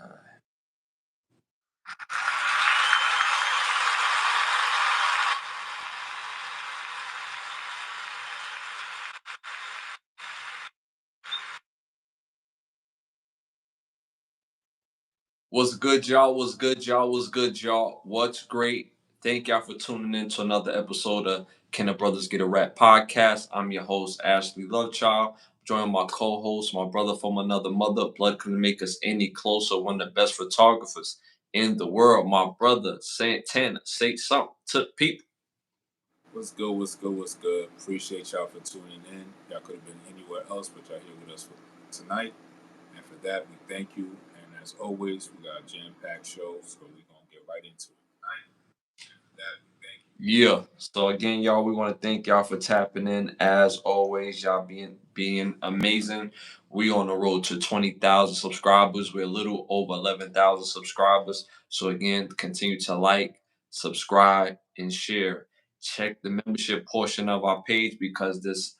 All right. What's good, y'all? What's good, y'all? What's good, y'all? What's great? Thank y'all for tuning in to another episode of Can the Brothers Get a Rap podcast. I'm your host, Ashley Lovechild. Joined my co-host, my brother from another mother. Blood couldn't make us any closer. One of the best photographers in the world, my brother Santana. Say something to the people. What's good? What's good? What's good? Appreciate y'all for tuning in. Y'all could have been anywhere else, but y'all here with us for tonight. And for that, we thank you. And as always, we got a jam-packed show, so we're gonna get right into it tonight. And for that, we thank you. Yeah. So again, y'all, we want to thank y'all for tapping in. As always, y'all being amazing. We on the road to 20,000 subscribers. We're a little over 11,000 subscribers. So again, continue to like, subscribe, and share. Check the membership portion of our page because there's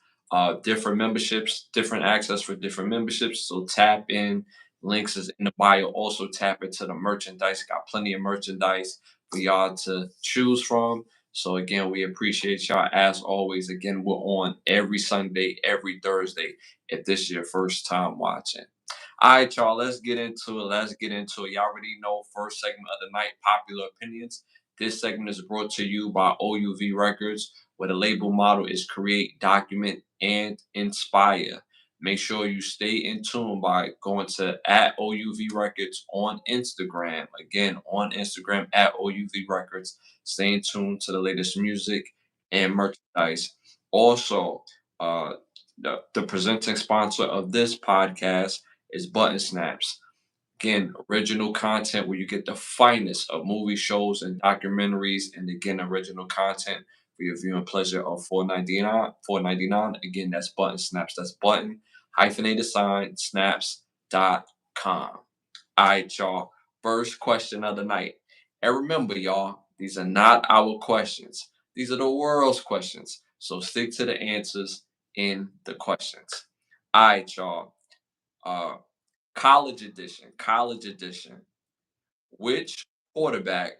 different memberships, different access for different memberships. So tap in. Links is in the bio. Also tap into the merchandise. Got plenty of merchandise for y'all to choose from. So again, we appreciate y'all as always. Again, we're on every Sunday, every Thursday. If this is your first time watching. All right, y'all, let's get into it. Let's get into it. Y'all already know first segment of the night, popular opinions. This segment is brought to you by OUV Records, where the label model is create, document, and inspire. Make sure you stay in tune by going to at OUV Records on Instagram. Again, on Instagram at OUV Records. Stay tuned to the latest music and merchandise. Also, the presenting sponsor of this podcast is Button Snaps. Again, original content where you get the finest of movie shows and documentaries, and again, original content for your viewing pleasure of $4.99. Again, that's Button Snaps. That's button hyphenated sign snaps.com. All right, y'all. First question of the night. And remember, y'all, these are not our questions. These are the world's questions. So stick to the answers in the questions. All right, y'all. Uh, college edition. College edition. Which quarterback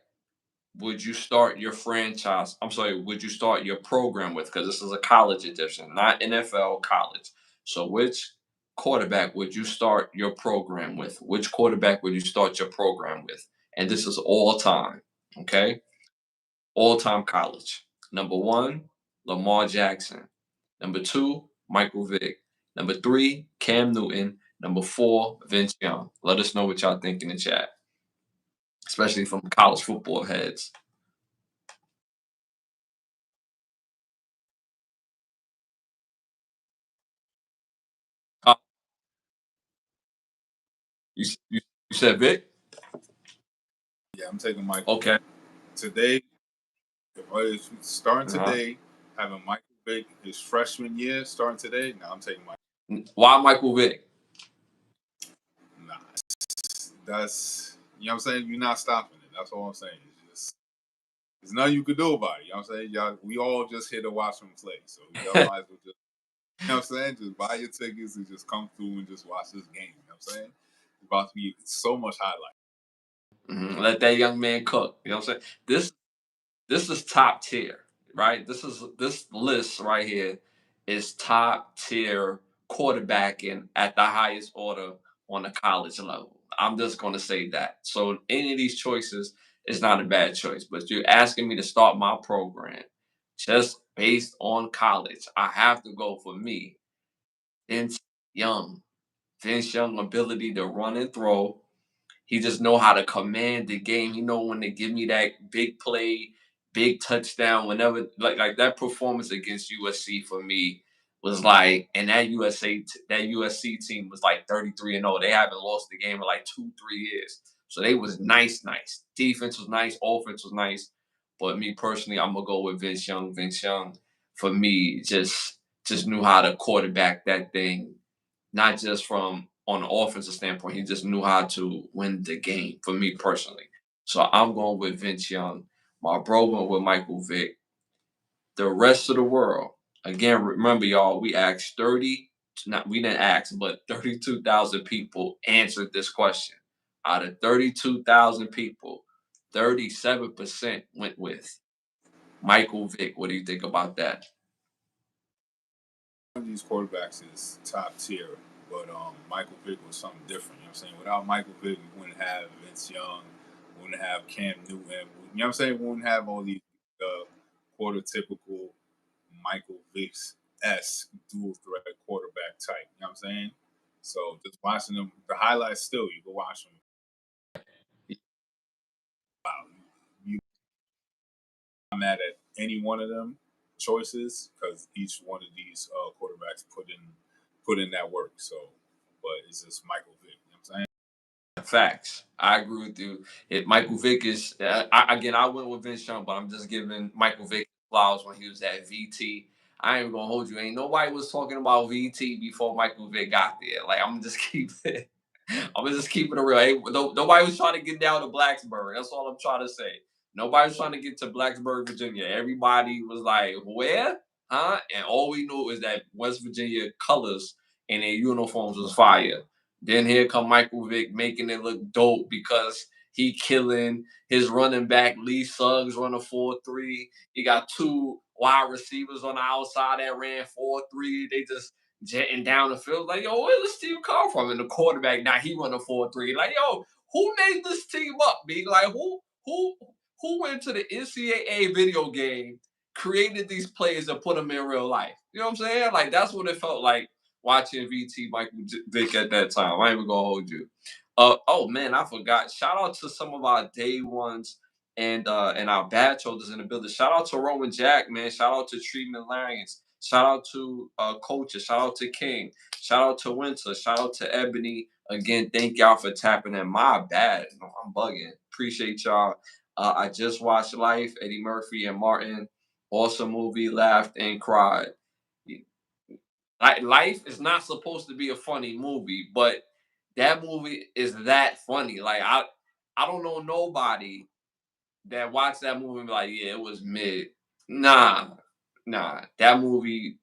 would you start your franchise? I'm sorry, would you start your program with? Because this is a college edition, not NFL, college. So, which quarterback would you start your program with? Which quarterback would you start your program with? And this is all time, okay? All time college. Number one, Lamar Jackson. Number two, Michael Vick. Number three, Cam Newton. Number four, Vince Young. Let us know what y'all think in the chat, especially from college football heads. Uh, you said Vic? Yeah, I'm taking Michael Okay. Vick today. If starting Uh-huh. today, having Michael Vick his freshman year starting today. Now I'm taking Michael. Why Michael Vick? Nah, that's you know what I'm saying. You're not stopping it. That's all I'm saying. It's just there's nothing you could do about it. You know what I'm saying? Y'all, we all just here to watch him play. So y'all might as well just, you know what I'm saying? Just buy your tickets and just come through and just watch this game. You know what I'm saying? It's about to be so much highlight. Let that young man cook. You know what I'm saying? This is top tier, right? This list right here is top tier quarterbacking at the highest order on the college level. I'm just gonna say that. So any of these choices is not a bad choice. But you're asking me to start my program just based on college. I have to go for me. Vince Young. Vince Young ability to run and throw. He just know how to command the game. He know when to give me that big play, big touchdown. Whenever like that performance against USC for me was like, and that USC team was like 33-0. They haven't lost the game in like 2-3 years. So they was nice. Defense was nice, offense was nice. But me personally, I'm gonna go with Vince Young. Vince Young for me just knew how to quarterback that thing, not just from on the offensive standpoint. He just knew how to win the game for me personally. So I'm going with Vince Young. My bro went with Michael Vick. The rest of the world, again, remember y'all, we asked 30, not we didn't ask, but 32,000 people answered this question. Out of 32,000 people, 37% went with Michael Vick. What do you think about that? One of these quarterbacks is top tier, but Michael Vick was something different. You know what I'm saying? Without Michael Vick, we wouldn't have Vince Young, we wouldn't have Cam Newton. You know what I'm saying? We wouldn't have all these quarter-typical Michael Vick-esque dual threat quarterback type. You know what I'm saying? So just watching them, the highlights still, you go watch them. Wow, I'm mad at any one of them choices because each one of these quarterbacks put in that work. So, but it's just Michael Vick. You know what I'm saying? Facts. I agree with you. Michael Vick is again. I went with Vince Young, but I'm just giving Michael Vick flowers when he was at VT. I ain't gonna hold you. Ain't nobody was talking about VT before Michael Vick got there. Like I'm just keep it. I'm gonna just keep it real. Hey, nobody was trying to get down to Blacksburg. That's all I'm trying to say. Nobody was trying to get to Blacksburg, Virginia. Everybody was like, "Where? Huh?" And all we knew is that West Virginia colors and their uniforms was fire. Then here come Michael Vick making it look dope because he killing his running back Lee Suggs run a 4.3. He got two wide receivers on the outside that ran 4.3. They just jetting down the field like, yo, where does Steve come from? And the quarterback now he run a 4.3. Like, yo, who made this team up? B? Like, who went to the NCAA video game, created these players and put them in real life? You know what I'm saying? Like that's what it felt like watching VT Michael Vick at that time. I ain't even gonna hold you. Oh man, I forgot. Shout out to some of our day ones and our badge holders in the building. Shout out to Rowan Jack, man. Shout out to Treatment Lions. Shout out to Coaches. Shout out to King. Shout out to Winter. Shout out to Ebony. Again, thank y'all for tapping in. My bad. No, I'm bugging. Appreciate y'all. I just watched Life, Eddie Murphy and Martin. Awesome movie. Laughed and cried. Like Life is not supposed to be a funny movie, but that movie is that funny. Like I don't know nobody that watched that movie and be like, yeah, it was mid. Nah, that movie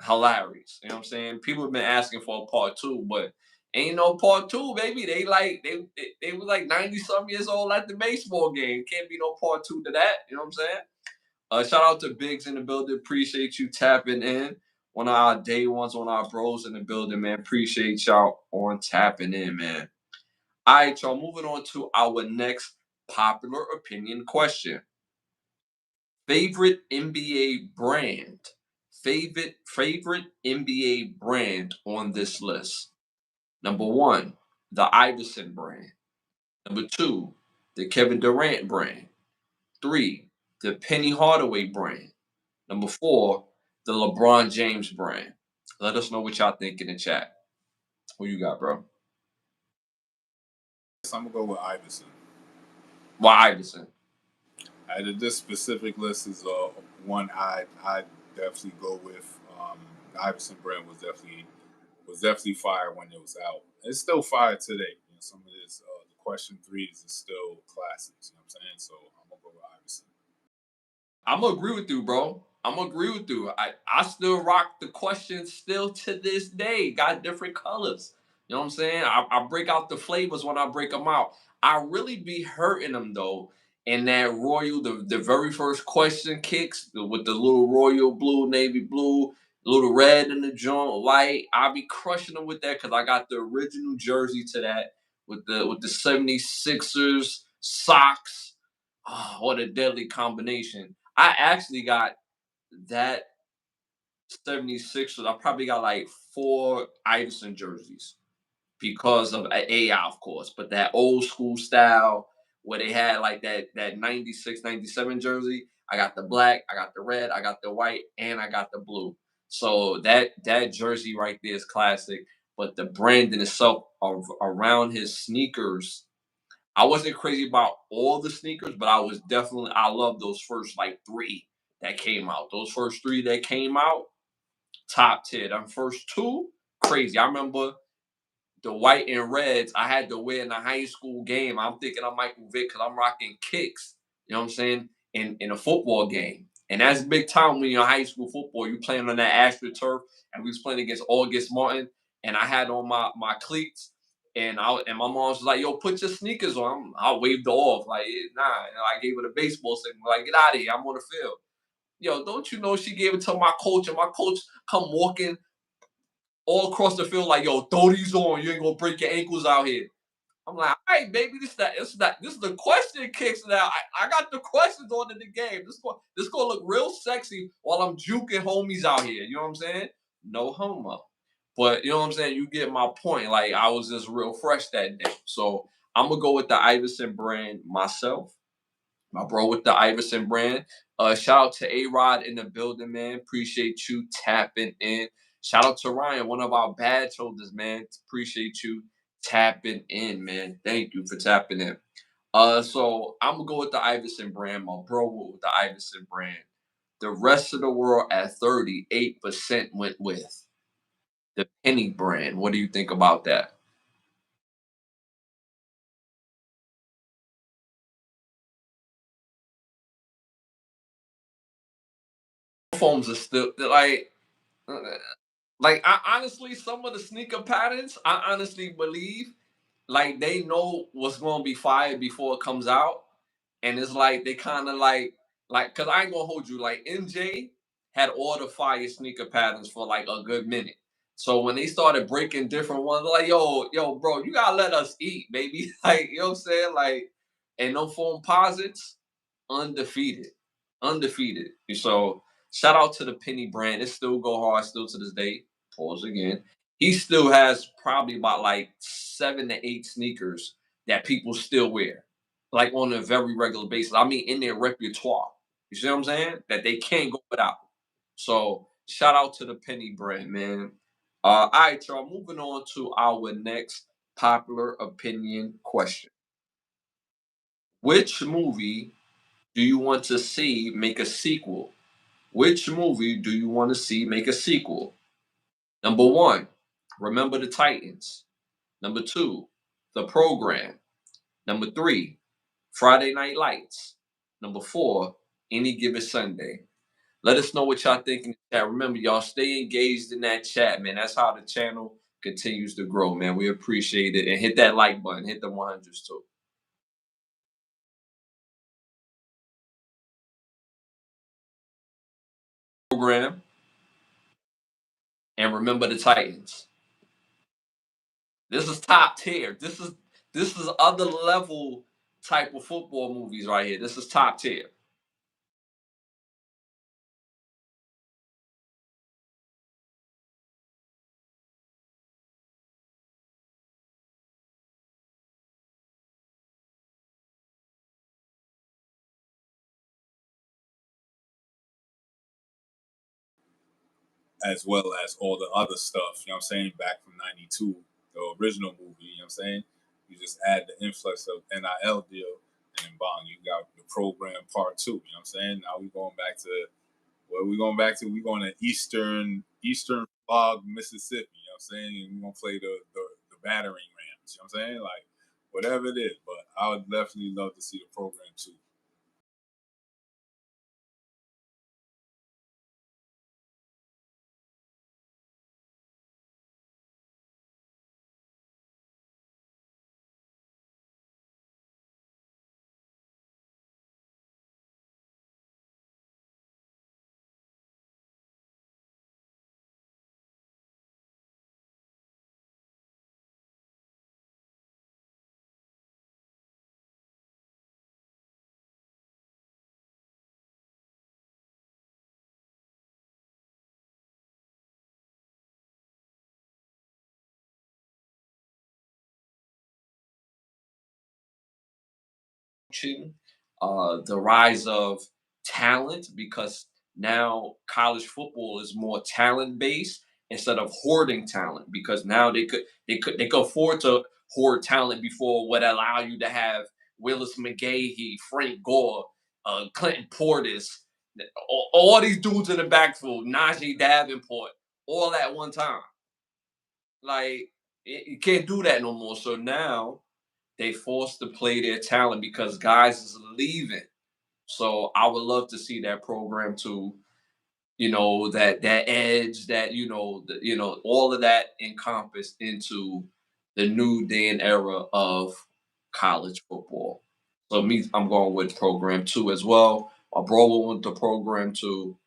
hilarious. You know what I'm saying? People have been asking for a part two, but ain't no part two, baby. They was like 90 some years old at the baseball game. Can't be no part two to that. You know what I'm saying? Shout out to Biggs in the building. Appreciate you tapping in. One of our day ones, on our bros in the building, man. Appreciate y'all on tapping in, man. All right, y'all. Moving on to our next popular opinion question. Favorite NBA brand. Favorite NBA brand on this list. Number one, the Iverson brand. Number two, the Kevin Durant brand. Three, the Penny Hardaway brand. Number four, the LeBron James brand. Let us know what y'all think in the chat. Who you got, bro? So I'm gonna go with Iverson. Why Iverson? This specific list is one I definitely go with. The Iverson brand was definitely fire when it was out. It's still fire today. You know, some of this the question threes is still classics. You know what I'm saying? So I'm gonna go with Iverson. I'm gonna agree with you, bro. I'm gonna agree with you. I still rock the questions still to this day. Got different colors. You know what I'm saying? I break out the flavors when I break them out. I really be hurting them though. And that royal, the very first question kicks with the little royal blue, navy blue, little red in the joint, white. I be crushing them with that because I got the original jersey to that with the 76ers socks. Oh, what a deadly combination. I actually got that 76ers. I probably got like 4 Iverson jerseys because of AI, of course, but that old school style where they had like that 96, 97 jersey. I got the black, I got the red, I got the white, and I got the blue. So that jersey right there is classic. But the brand in itself around his sneakers, I wasn't crazy about all the sneakers, but I love those first like 3 that came out. Those first 3 that came out, top tier. Them first 2, crazy. I remember the white and reds I had to wear in a high school game. I'm thinking I'm Michael Vick because I'm rocking kicks. You know what I'm saying? In a football game. And that's big time when you're in high school football. You playing on that AstroTurf, and we was playing against August Martin, and I had on my cleats, And my mom was like, "Yo, put your sneakers on." I waved her off like, "Nah." And I gave her the baseball signal, like, "Get out of here! I'm on the field." Yo, don't you know she gave it to my coach, and my coach come walking all across the field like, "Yo, throw these on. You ain't gonna break your ankles out here." I'm like, "All right, baby, this is the question kicks now. I got the questions on in the game. This gonna look real sexy while I'm juking homies out here. You know what I'm saying? No homo. But you know what I'm saying? You get my point. Like I was just real fresh that day. So I'm gonna go with the Iverson brand myself. My bro with the Iverson brand. Shout out to A-Rod in the building, man. Appreciate you tapping in. Shout out to Ryan, one of our badge holders, man. Appreciate you tapping in, man. Thank you for tapping in. So I'm gonna go with the Iverson brand. My bro with the Iverson brand. The rest of the world at 38% went with the Penny brand. What do you think about that? Foams are still uh, like I honestly, some of the sneaker patterns, I honestly believe like they know what's gonna be fired before it comes out, and it's like they kind of like because I ain't gonna hold you like NJ had all the fire sneaker patterns for like a good minute. So when they started breaking different ones, like yo, bro, you gotta let us eat, baby. Like you know what I'm saying, like and no foam posits, undefeated undefeated. So shout out to the Penny brand. It still go hard still to this day. Pause again. He still has probably about like 7 to 8 sneakers that people still wear, like on a very regular basis. I mean, in their repertoire. You see what I'm saying? That they can't go without. So shout out to the Penny brand, man. All right, y'all. Moving on to our next popular opinion question. Which movie do you want to see make a sequel? Which movie do you want to see make a sequel? Number one, Remember the Titans. Number two, The Program. Number three, Friday Night Lights. Number four, Any Given Sunday. Let us know what y'all think in the chat. Remember, y'all stay engaged in that chat, man. That's how the channel continues to grow, man. We appreciate it. And hit that like button, hit the 100s too. Program and Remember the Titans. This is top tier. This is other level type of football movies right here. This is top tier. as well as all the other stuff, you know what I'm saying, back from 92, the original movie, you know what I'm saying? You just add the influx of NIL deal, and then bang, you got the program part two, you know what I'm saying? Now we going back to, where we going back to? We going to Eastern Fog, Mississippi, you know what I'm saying? And we going to play the battering rams, you know what I'm saying? Like, whatever it is, but I would definitely love to see the program too. The rise of talent because now college football is more talent based instead of hoarding talent because now they could afford to hoard talent before what allow you to have Willis McGahee, Frank Gore, Clinton Portis, all these dudes in the backfield, Najee Davenport, all at one time. Like you can't do that no more. So now they forced to play their talent because guys is leaving. So I would love to see that program too. That edge, that all of that encompassed into the new day and era of college football. So me, I'm going with program 2 as well. My brother went to program 2.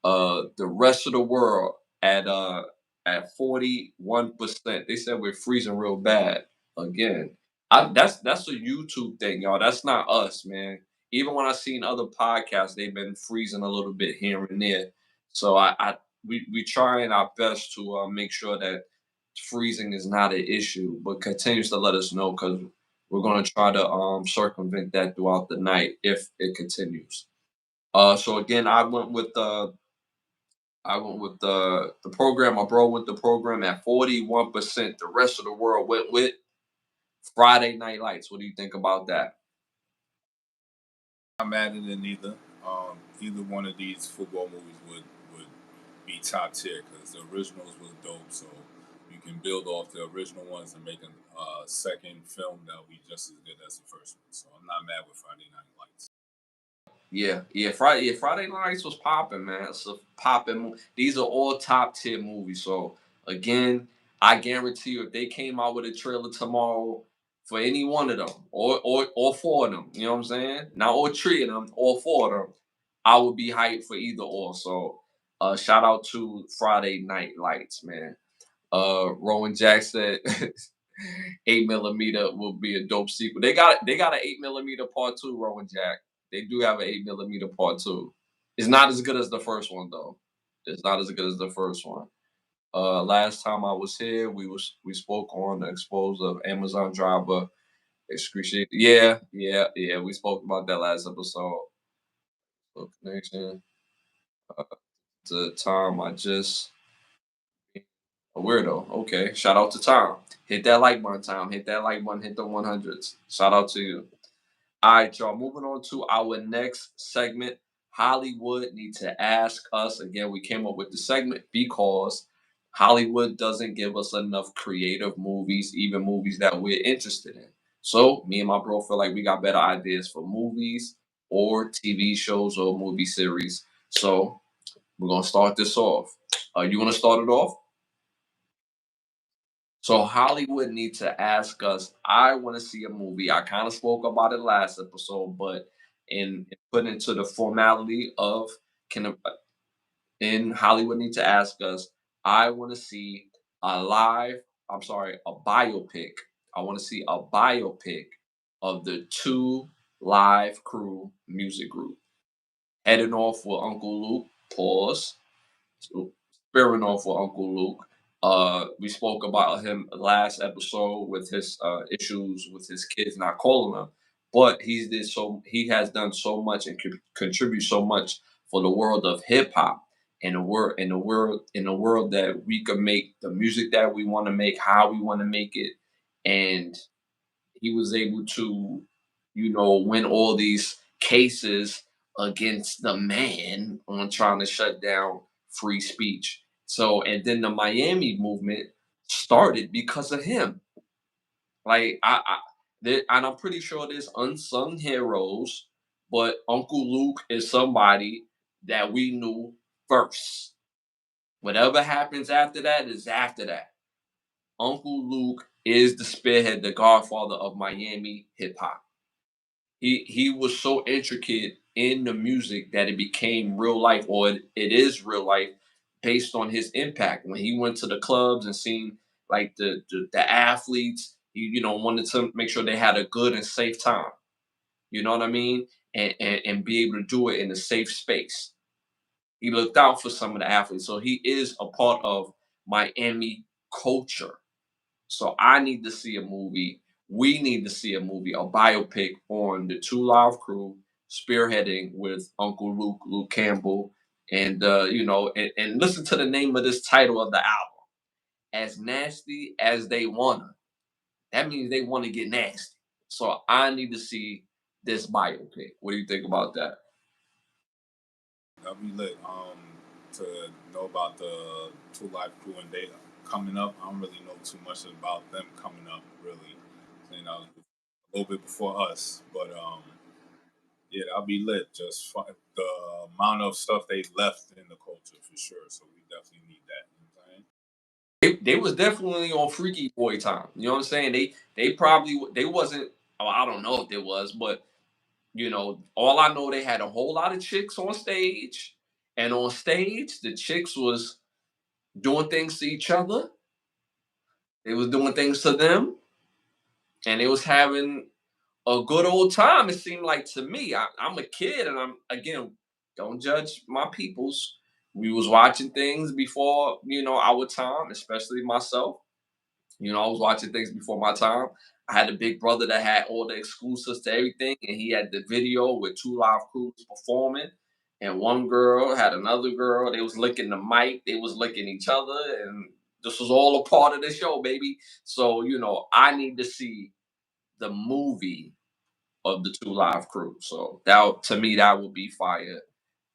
The rest of the world at 41%. They said we're freezing real bad again. That's a YouTube thing, y'all. That's not us, man. Even when I seen other podcasts, they've been freezing a little bit here and there. So we trying our best to make sure that freezing is not an issue, but continues to let us know because we're gonna try to circumvent that throughout the night if it continues. So again, I went with the program. My bro went the program at 41%. The rest of the world went with Friday Night Lights. What do you think about that? I'm mad at it neither. Either one of these football movies would be top tier because the originals was dope. So you can build off the original ones and make a second film that will be just as good as the first one. So I'm not mad with Friday Night Lights. Friday Nights was popping, man. It's a popping. These are all top tier movies. So again, I guarantee you, if they came out with a trailer tomorrow for any one of them, or four of them, you know what I'm saying? Not all three of them, all four of them, I would be hyped for either or. So, shout out to Friday Night Lights, man. Rowan Jack said 8mm will be a dope sequel. They got an 8mm part 2, Rowan Jack. They do have an 8mm part 2. It's not as good as the first one though. It's not as good as the first one. Last time I was here, we spoke on the expose of Amazon driver excruciating. Yeah. We spoke about that last episode. So connection to Tom. I just a weirdo. Okay. Shout out to Tom. Hit that like button, Tom. Hit that like button. Hit the 100s. Shout out to you. All right, y'all. Moving on to our next segment. Hollywood need to ask us. Again, we came up with the segment because Hollywood doesn't give us enough creative movies, even movies that we're interested in. So me and my bro feel like we got better ideas for movies or TV shows or movie series. So we're gonna start this off. You wanna start it off? So Hollywood need to ask us. I want to see a movie. I kind of spoke about it last episode, but in put into the formality of can in Hollywood need to ask us. I want to see a live. I'm sorry, a biopic. I want to see a biopic of the Two Live Crew music group. Heading off with Uncle Luke. Pause. Spearing off with Uncle Luke. We spoke about him last episode with his issues with his kids not calling him, but he has done so much and contribute so much for the world of hip hop and the world that we can make the music that we want to make, how we want to make it, and he was able to, win all these cases against the man on trying to shut down free speech. So, and then the Miami movement started because of him. Like and I'm pretty sure there's unsung heroes, but Uncle Luke is somebody that we knew first. Whatever happens after that is after that. Uncle Luke is the spearhead, the godfather of Miami hip hop. He was so intricate in the music that it became real life, or it is real life based on his impact. When he went to the clubs and seen like the athletes, he wanted to make sure they had a good and safe time. You know what I mean? And be able to do it in a safe space. He looked out for some of the athletes, so he is a part of Miami culture. So I need to see a movie. We need to see a movie, a biopic on the Two Live Crew, spearheading with Uncle Luke, Luke Campbell, and and listen to the name of this title of the album. As nasty as they wanna. That means they want to get nasty. So I need to see this biopic. What do you think about that? That'll be lit. To know about the Two Live Crew and they coming up. I don't really know too much about them coming up, really. A little bit before us, but yeah, that'll be lit. Just the amount of stuff they left in the culture for sure. So we definitely need that. You know what I'm saying? they was definitely on Freaky Boy time. You know what I'm saying? They probably they wasn't. Oh, I don't know if there was, but you know, all I know they had a whole lot of chicks on stage, and on stage the chicks was doing things to each other. They was doing things to them, and they was having a good old time. It seemed like to me. I'm a kid, and I'm again, don't judge my peoples. We was watching things before our time, especially myself. I was watching things before my time. I had a big brother that had all the exclusives to everything, and he had the video with two live crews performing. And one girl had another girl. They was licking the mic. They was licking each other, and this was all a part of the show, baby. So I need to see the movie of the two live crews. So that to me that would be fire.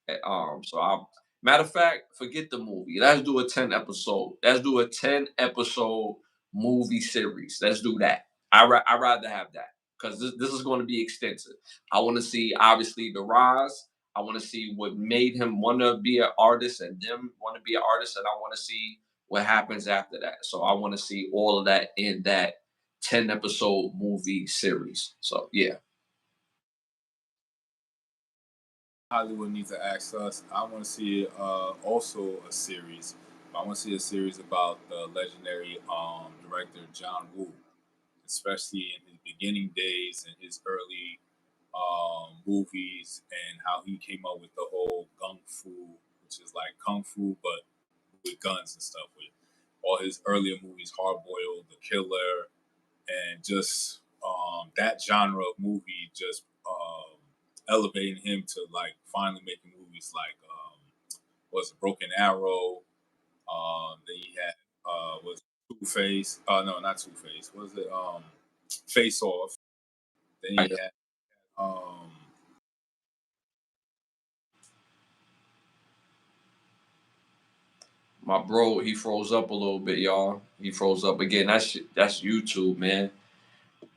So I matter of fact, forget the movie. Let's do a 10 episode. Let's do a 10 episode movie series. Let's do that. I rather have that because this is going to be extensive. I want to see obviously the rise. I want to see what made him want to be an artist and them want to be an artist, and I want to see what happens after that. So I want to see all of that in that 10 episode movie series. So yeah. Hollywood needs to ask us. I want to see also a series. I want to see a series about the legendary director John Woo, especially in his beginning days and his early movies, and how he came up with the whole gung fu, which is like kung fu but with guns and stuff. With all his earlier movies, Hard Boiled, The Killer, and just that genre of movie, just elevating him to like finally making movies like was it Broken Arrow. Then he had was Two Face. No, not Two Face. Was it Face Off? Then he had um My bro, he froze up a little bit, y'all. He froze up again. That's YouTube, man.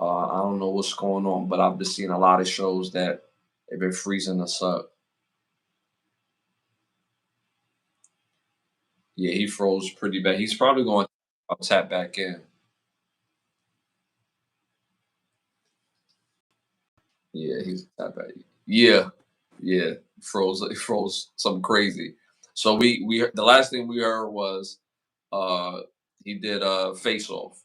I don't know what's going on, but I've been seeing a lot of shows that they've been freezing us up. Yeah, he froze pretty bad. He's probably going to tap back in. Yeah, he's tap back. Yeah, yeah, froze. He froze something crazy. So we the last thing we heard was uh he did Face Off.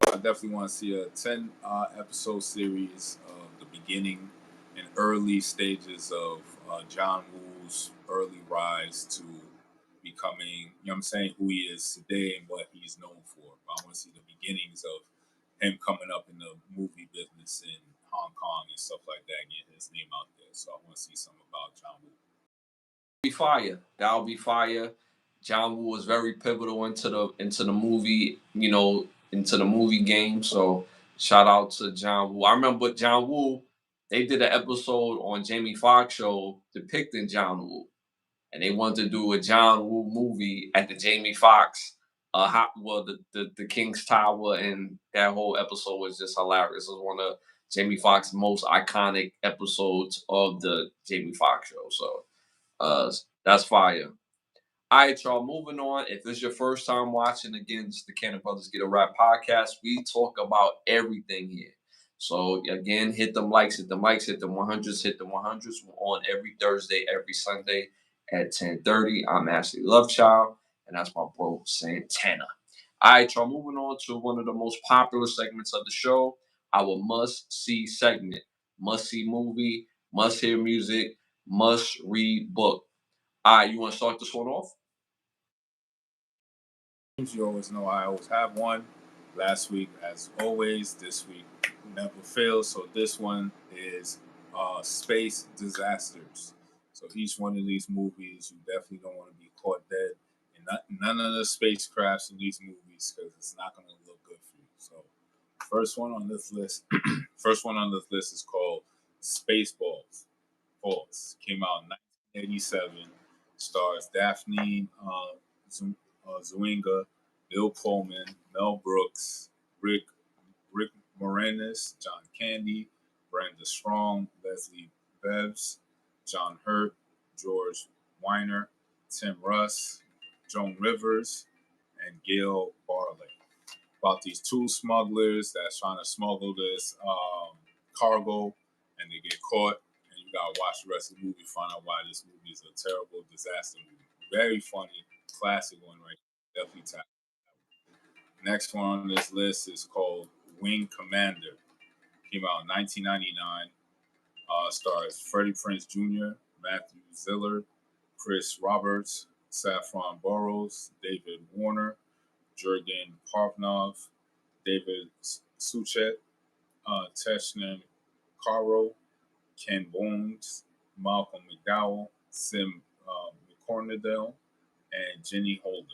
I definitely want to see a 10 episode series of the beginning and early stages of John Woo's early rise to becoming, you know what I'm saying, who he is today and what he's known for. I want to see the beginnings of him coming up in the movie business in Hong Kong and stuff like that, getting his name out there. So I want to see something about John Woo. Be fire. That'll be fire. John Woo was very pivotal into the movie, into the movie game. So shout out to John Woo. I remember John Woo. They did an episode on Jamie Foxx show depicting John Woo, and they wanted to do a John Woo movie at the Jamie Foxx, the King's Tower, and that whole episode was just hilarious. It was one of Jamie Foxx's most iconic episodes of the Jamie Foxx show. So that's fire. All right, y'all. Moving on. If this is your first time watching, again, it's the Cannon Brothers Get a Rap podcast. We talk about everything here. So again, hit them likes, hit them likes, hit them 100s, hit them 100s. We're on every Thursday, every Sunday at 10:30. I'm Ashley Lovechild, and that's my bro Santana. All right, y'all. Moving on to one of the most popular segments of the show, our must-see segment. Must-see movie, must-hear music, must-read book. All right, you want to start this one off? You always know I always have one. Last week, as always, this week never fails. So this one is space disasters. So each one of these movies, you definitely don't want to be caught dead in none of the spacecrafts in these movies because it's not going to look good for you. So first one on this list, first one on this list is called Spaceballs. Falls came out in 1987. Stars Daphne Zwinga, Bill Pullman, Mel Brooks, Rick Moranis, John Candy, Brenda Strong, Leslie Beves, John Hurt, George Weiner, Tim Russ, Joan Rivers, and Gail Barley. About these two smugglers that's trying to smuggle this cargo, and they get caught. And you gotta watch the rest of the movie, find out why this movie is a terrible disaster movie. Very funny, classic one, right? Definitely tap. Next one on this list is called Wing Commander. Came out in 1999. Stars Freddie Prinze Jr., Matthew Ziller, Chris Roberts, Saffron Burrows, David Warner, Jurgen Parvnov, David Suchet, Teshnan Caro, Ken Bones, Malcolm McDowell, Sim McCornadale, and Jenny Holder.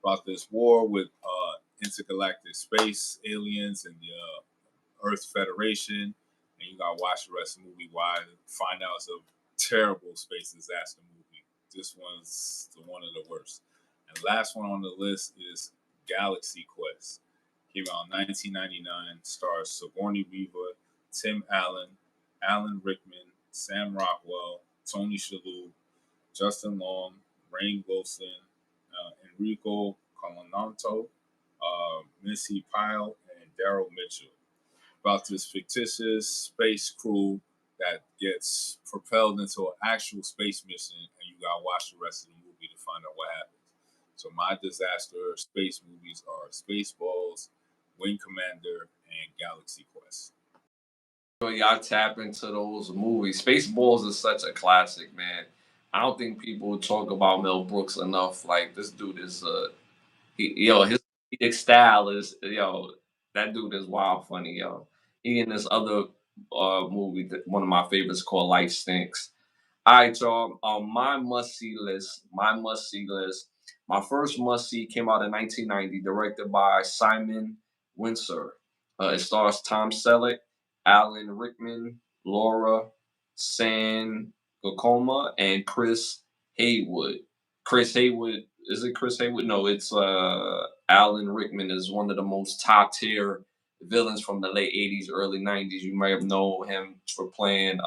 About this war with intergalactic space aliens and the Earth Federation, and you gotta watch the rest of the movie. Why? Find out it's a terrible space disaster movie. This one's one of the worst. And last one on the list is Galaxy Quest. Came out in 1999. Stars Sigourney Weaver, Tim Allen, Alan Rickman, Sam Rockwell, Tony Shalhoub, Justin Long, Rainn Wilson, Enrico Colonanto, Missy Pyle, and Daryl Mitchell. About this fictitious space crew that gets propelled into an actual space mission, and you gotta watch the rest of the movie to find out what happens. So my disaster space movies are Spaceballs, Wing Commander, and Galaxy Quest. So y'all tap into those movies. Spaceballs is such a classic, man. I don't think people talk about Mel Brooks enough. Like this dude is his comedic style is that dude is wild funny, yo. He in this other movie that one of my favorites called Life Stinks. All right, y'all. My must see list. My must see list. My first must see came out in 1990, directed by Simon Windsor. It stars Tom Selleck, Alan Rickman, Laura San Gakoma, and Chris Haywood. Chris Haywood, is it Chris Haywood? No, it's Alan Rickman is one of the most top tier villains from the late 80s, early 90s. You may have known him for playing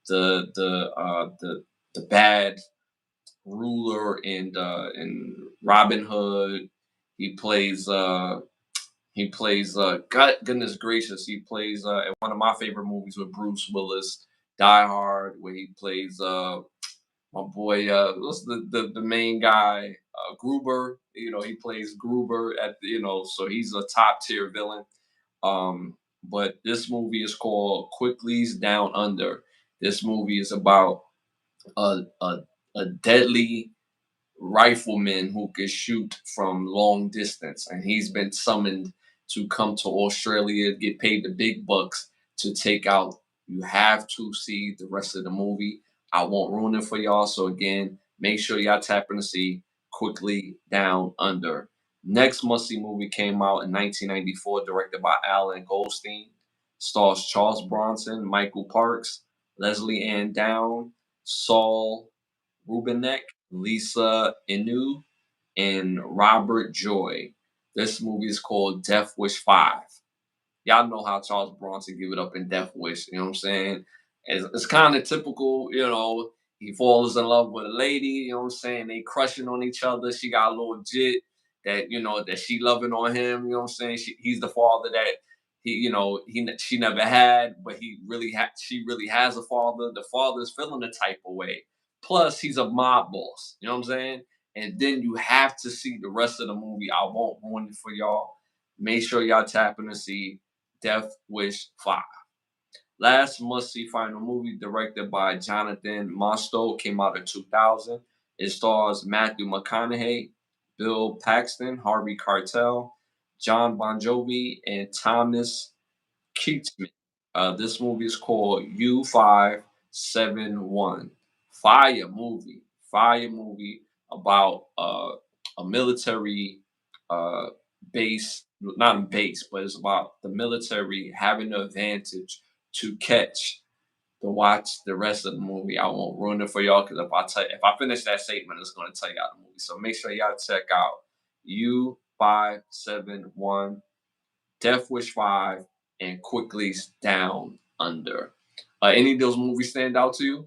the the the bad ruler in Robin Hood. He plays God goodness gracious, he plays in one of my favorite movies with Bruce Willis, Die Hard, where he plays my boy what's the main guy, Gruber. He plays Gruber at so he's a top tier villain. But this movie is called Quickly's Down Under. This movie is about a a, a deadly rifleman who can shoot from long distance, and he's been summoned to come to Australia, get paid the big bucks to take out. You have to see the rest of the movie. I won't ruin it for y'all. So again, make sure y'all tap in to see Quickly Down Under. Next must see movie came out in 1994, directed by Alan Goldstein. Stars Charles Bronson, Michael Parks, Leslie Ann Down, Saul Rubinek, Lisa Inu, and Robert Joy. This movie is called Death Wish 5. Y'all know how Charles Bronson give it up in Death Wish. You know what I'm saying? It's kind of typical, he falls in love with a lady, you know what I'm saying? They crushing on each other. She got a little jit that she loving on him, you know what I'm saying? He's the father that she never had, but she really has a father. The father's feeling the type of way. Plus, he's a mob boss, you know what I'm saying? And then you have to see the rest of the movie. I won't ruin it for y'all. Make sure y'all tap in to see Death Wish 5. Last must see final movie directed by Jonathan Mostow came out in 2000. It stars Matthew McConaughey, Bill Paxton, Harvey Keitel, John Bon Jovi, and Thomas Keatsman. This movie is called U571. Fire movie. Fire movie about a military uh, base, not a base, but it's about the military having the advantage to catch to watch the rest of the movie. I won't ruin it for y'all because if I finish that statement, it's going to tell y'all the movie. So make sure y'all check out U571, Death Wish 5, and Quickly Down Under. Any of those movies stand out to you?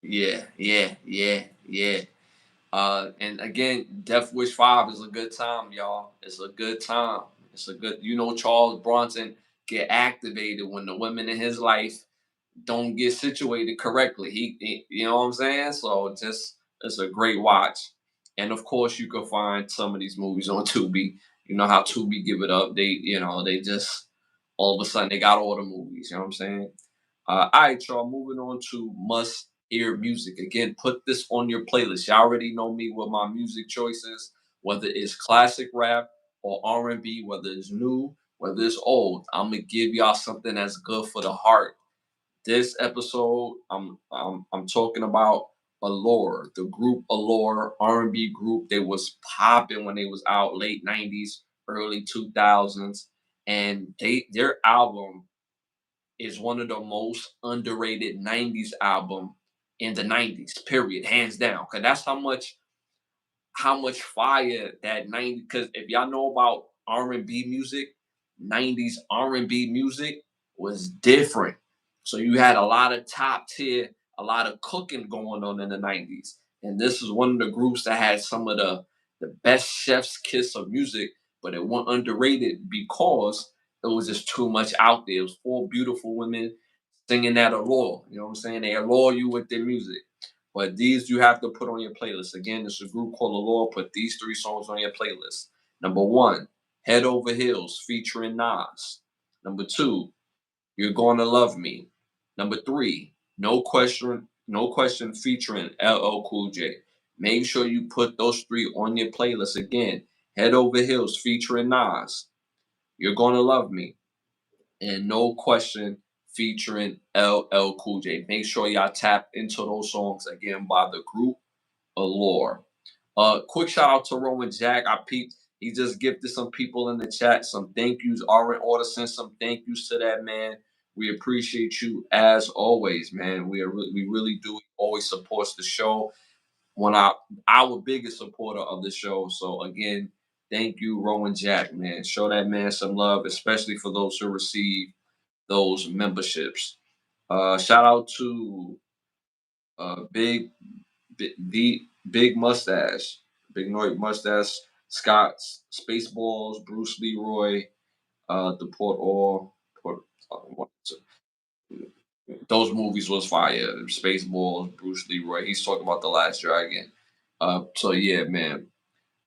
Yeah, yeah, yeah, yeah. And again, Death Wish 5 is a good time, y'all. It's a good time. It's a good, Charles Bronson get activated when the women in his life don't get situated correctly. You know what I'm saying? So just it's a great watch. And of course, you can find some of these movies on Tubi. You know how Tubi give it up. They just all of a sudden they got all the movies. You know what I'm saying? All right, y'all. Moving on to must hear music. Again, put this on your playlist. Y'all already know me with my music choices, whether it's classic rap or R&B, whether it's new, whether it's old. I'm gonna give y'all something that's good for the heart. This episode, I'm talking about Allure, the group Allure, R&B group. They was popping when they was out late '90s, early 2000s, and their album is one of the most underrated '90s album in the '90s. Period, hands down. Cause that's how much fire that 90, because if y'all know about R&B music, 90s R&B music was different. So you had a lot of top tier, a lot of cooking going on in the 90s. And this is one of the groups that had some of the best chef's kiss of music, but it went underrated because it was just too much out there. It was four beautiful women singing that allure. You know what I'm saying? They allure you with their music. But these you have to put on your playlist. Again, it's a group called The Law. Put these three songs on your playlist. Number one, Head Over Heels featuring Nas. Number two, You're Gonna Love Me. Number three, No Question featuring LL Cool J. Make sure you put those three on your playlist. Again, Head Over Heels featuring Nas. You're Gonna Love Me and No Question featuring LL Cool J. Make sure y'all tap into those songs again by the group Allure. Quick shout out to Rowan Jack. I peeped. He just gifted some people in the chat some thank yous. Are in order. Send some thank yous to that man. We appreciate you as always, man. We really do. Always supports the show. One of our biggest supporter of the show. So again, thank you, Rowan Jack, man. Show that man some love, especially for those who receive those memberships. Shout out to Big the Big Mustache, Big Noid Mustache, Scott, Spaceballs, Bruce Leroy, the Port All. Port, those movies was fire. Spaceballs, Bruce Leroy. He's talking about the Last Dragon. So yeah, man.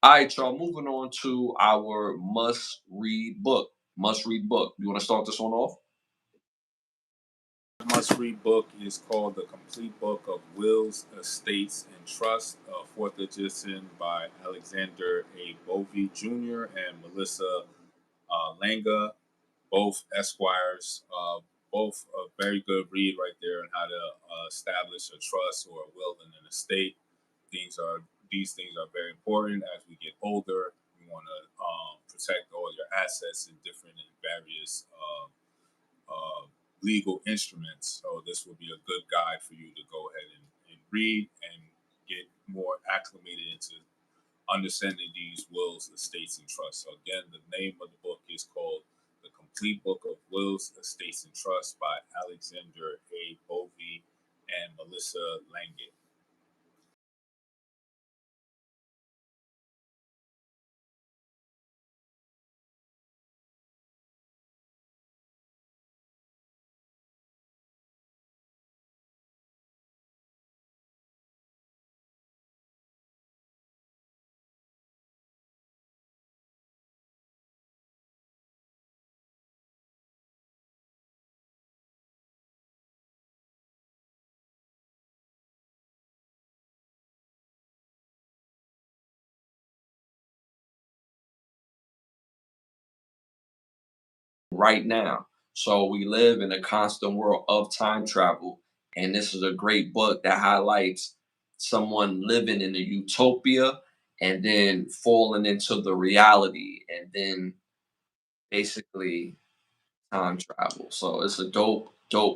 All right, y'all. Moving on to our must read book. Must read book. You want to start this one off? Must read book is called The Complete Book of Wills, Estates, and Trust, fourth edition by Alexander A. Bovey Jr. and Melissa Langa, both Esquires. Both a very good read right there on how to establish a trust or a will in an estate. These things are very important as we get older. We want to protect all your assets in different and various legal instruments. So this will be a good guide for you to go ahead and read and get more acclimated into understanding these wills, estates, and trusts. So again, the name of the book is called The Complete Book of Wills, Estates, and Trusts by Alexander A. Bovey and Melissa Lange. Right now. So we live in a constant world of time travel. And this is a great book that highlights someone living in a utopia and then falling into the reality and then basically time travel. So it's a dope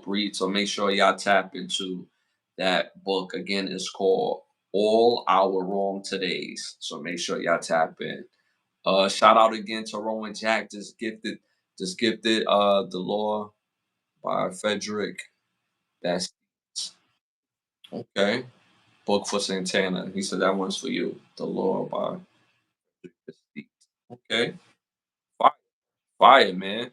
read. So make sure y'all tap into that book. Again, it's called All Our Wrong Todays. So make sure y'all tap in. Shout out again to Rowan Jack. Just gifted The Law by Frederick. That's okay. book for Santana. He said that one's for you. The Law by Okay. Fire, fire, man.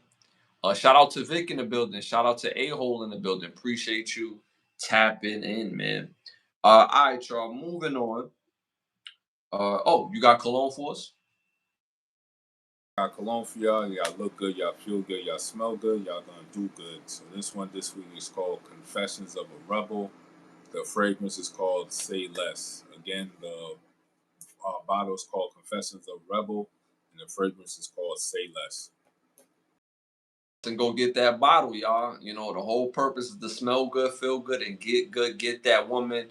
Shout out to Vic in the building. Shout out to A Hole in the building. Appreciate you tapping in, man. All right, y'all. Moving on. Oh, you got cologne for us? Got cologne for y'all. Y'all look good. Y'all feel good. Y'all smell good. Y'all gonna do good. So this one this week is called Confessions of a Rebel. The fragrance is called Say Less. Again, the bottle is called Confessions of a Rebel, and the fragrance is called Say Less. And go get that bottle, y'all. You know, the whole purpose is to smell good, feel good, and get good. Get that woman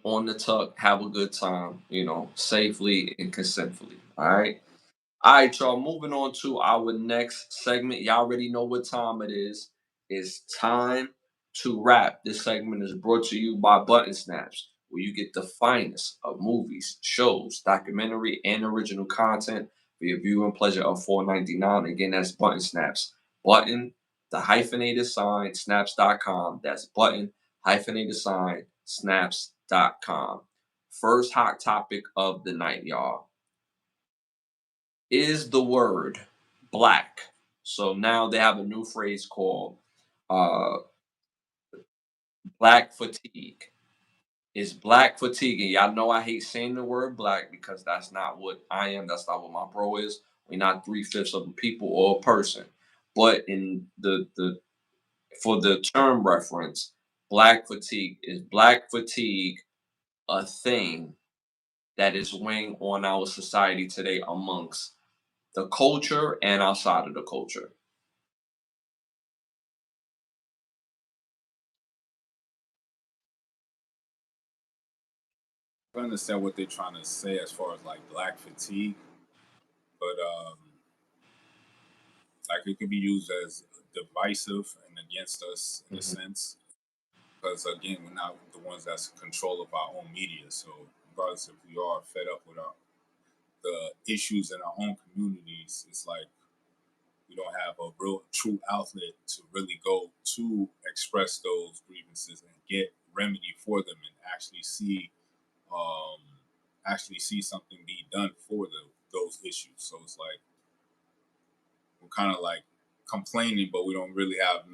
on the tuck. Have a good time, you know, safely and consentfully. All right. All right, y'all. Moving on to our next segment. Y'all already know what time it is. It's time to rap. This segment is brought to you by Button Snaps, where you get the finest of movies, shows, documentary, and original content for your viewing pleasure of $4.99. Again, that's Button Snaps. Button, the hyphenated sign, snaps.com. That's button, hyphenated sign, snaps.com. First hot topic of the night, y'all, is the word black. So now they have a new phrase called uh, black fatigue. Is black fatigue. And y'all know I hate saying the word black because that's not what I am. That's not what my bro is. We're not three-fifths of a people or a person. But in the for the term reference, black fatigue, is black fatigue a thing that is weighing on our society today amongst the culture and outside of the culture? I understand what they're trying to say as far as like black fatigue, but like it could be used as divisive and against us in a Mhm. sense. Because again, we're not the ones that's in control of our own media. So regardless if we are fed up with the issues in our own communities, it's like we don't have a real true outlet to really go to express those grievances and get remedy for them and um, actually see something be done for those issues. So it's like we're kind of like complaining, but we don't really have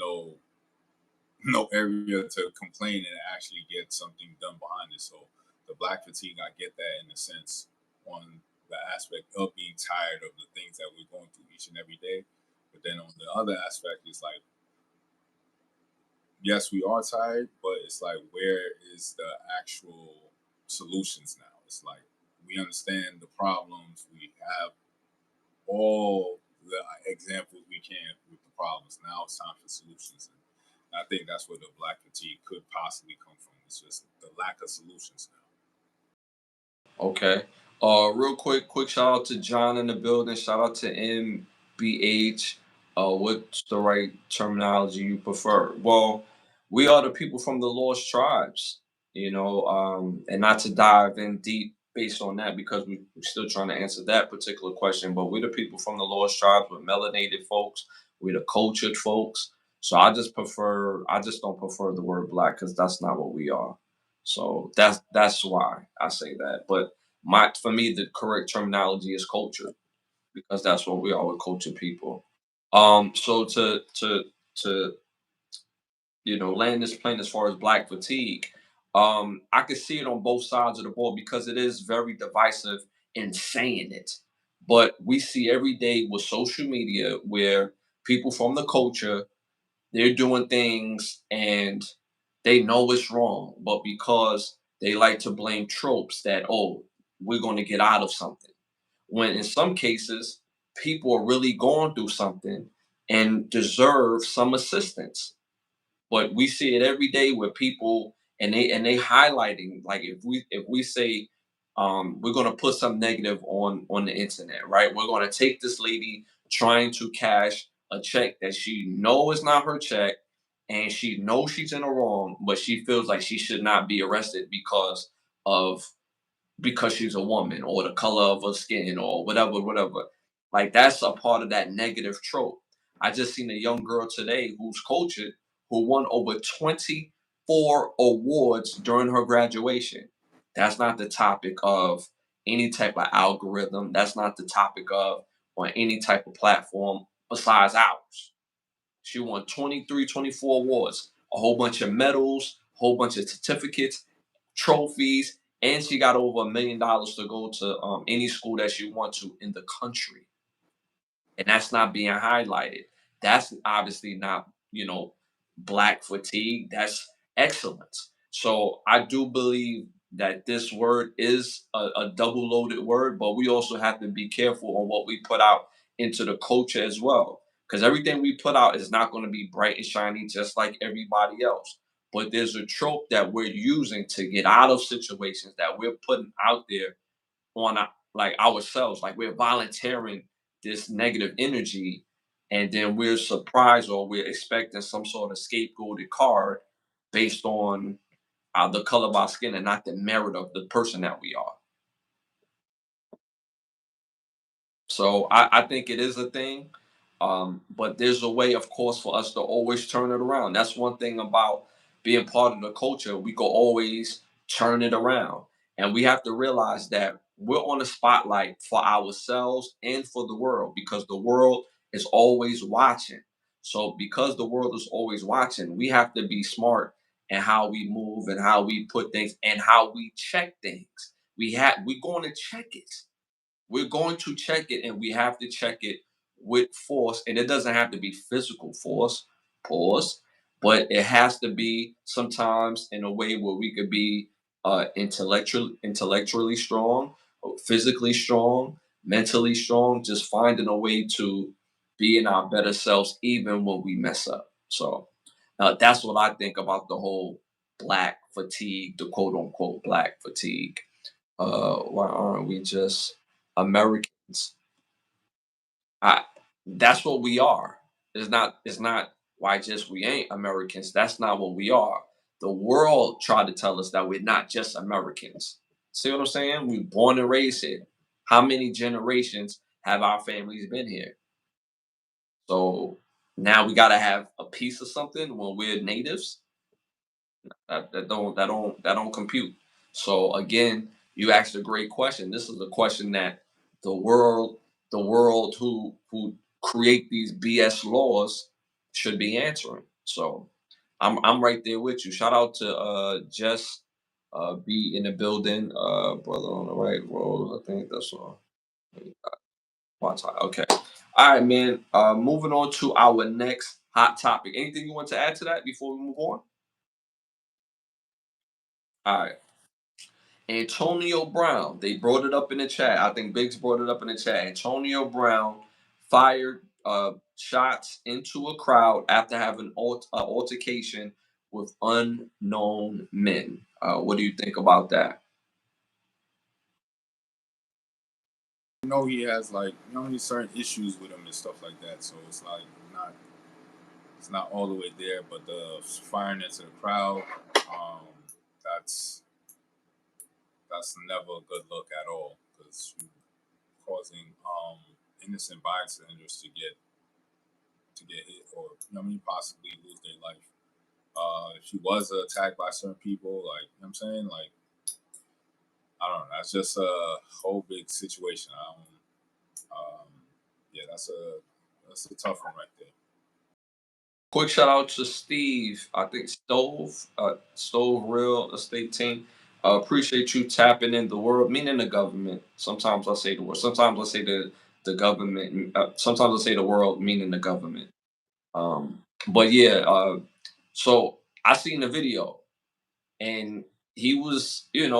no area to complain and actually get something done behind it. So the black fatigue, I get that in a sense on the aspect of being tired of the things that we're going through each and every day. But then on the other aspect, it's like, yes, we are tired, but it's like, where is the actual solutions now? It's like, we understand the problems. We have all the examples we can with the problems. Now it's time for solutions. And I think that's where the black fatigue could possibly come from. It's just the lack of solutions now. Okay. Real quick shout out to John in the building. Shout out to MBH. What's the right terminology you prefer? Well, we are the people from the lost tribes, you know, and not to dive in deep based on that because we're still trying to answer that particular question, but we're the people from the lost tribes, we're melanated folks, we're the cultured folks. So I just don't prefer the word black because that's not what we are. So that's why I say that. But my for me, the correct terminology is culture because that's what we are. With culture people. So to land this plane as far as black fatigue, I can see it on both sides of the ball because it is very divisive in saying it. But we see every day with social media where people from the culture, they're doing things and they know it's wrong, but because they like to blame tropes that, oh, we're going to get out of something. When in some cases, people are really going through something and deserve some assistance. But we see it every day where people and they highlighting, like if we say we're going to put some negative on the internet, right? We're going to take this lady trying to cash a check that she know is not her check, and she knows she's in the wrong, but she feels like she should not be arrested of because she's a woman or the color of her skin or whatever. Like that's a part of that negative trope. I just seen a young girl today who's cultured who won over 24 awards during her graduation. That's not the topic of any type of algorithm. That's not the topic of on any type of platform besides ours. She won 23, 24 awards, a whole bunch of medals, a whole bunch of certificates, trophies, and she got over $1 million to go to any school that she wants to in the country, and that's not being highlighted. That's obviously not, black fatigue. That's excellence. So I do believe that this word is a double loaded word, but we also have to be careful on what we put out into the culture as well. Because everything we put out is not going to be bright and shiny just like everybody else. But there's a trope that we're using to get out of situations that we're putting out there on like ourselves, like we're volunteering this negative energy, and then we're surprised or we're expecting some sort of scapegoated card based on the color of our skin and not the merit of the person that we are. So I think it is a thing. But there's a way, of course, for us to always turn it around. That's one thing about being part of the culture. We can always turn it around. And we have to realize that we're on the spotlight for ourselves and for the world because the world is always watching. So because the world is always watching, we have to be smart in how we move and how we put things and how we check things. We're going to check it. We're going to check it, and we have to check it with force. And it doesn't have to be physical force, pause, but it has to be sometimes in a way where we could be intellectually strong, physically strong, mentally strong, just finding a way to be in our better selves even when we mess up. So that's what I think about the whole black fatigue, the quote unquote black fatigue. Why aren't we just Americans? I That's what we are. It's not why just we ain't Americans. That's not what we are. The world tried to tell us that we're not just Americans. See what I'm saying? We born and raised here. How many generations have our families been here? So now we gotta have a piece of something when we're natives. That don't compute. So again, you asked a great question. This is a question that the world who create these BS laws should be answering. So I'm right there with you. Shout out to Jess be in the building, brother on the right road. I think that's all. Okay. All right, man. Moving on to our next hot topic. Anything you want to add to that before we move on? All right. Antonio Brown, they brought it up in the chat. I think Biggs brought it up in the chat. Antonio Brown fired shots into a crowd after having altercation with unknown men. What do you think about that? He has like he's certain issues with him and stuff like that. So it's like not it's not all the way there, but the firing into the crowd, um, that's that's never a good look at all because you're causing innocent bystanders to get hit or possibly lose their life. If she was attacked by certain people, like I'm saying, like I don't know, that's just a whole big situation. Yeah, that's a tough one right there. Quick shout out to Steve. I think Stove Real Estate Team. Appreciate you tapping in the world, meaning the government. Sometimes I say the world. Sometimes I say the government. Sometimes I say the world, meaning the government. But yeah. So I seen the video, and he was, it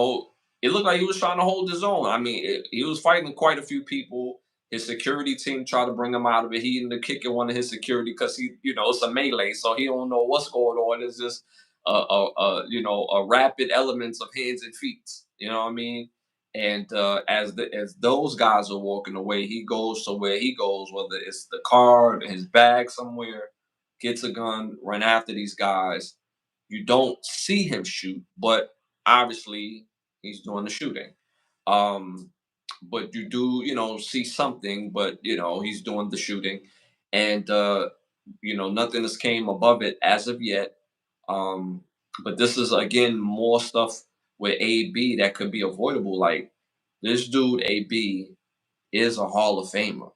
looked like he was trying to hold his own. I mean, he was fighting quite a few people. His security team tried to bring him out of it. He ended up kicking one of his security because it's a melee, so he don't know what's going on. It's just a rapid elements of hands and feet. You know what I mean? And as those guys are walking away, he goes to where he goes, whether it's the car, or his bag somewhere, gets a gun, run after these guys. You don't see him shoot, but obviously he's doing the shooting. Um, but you do, see something, but he's doing the shooting, and nothing has came above it as of yet. Um, but this is again more stuff with AB that could be avoidable. Like this dude AB is a Hall of Famer.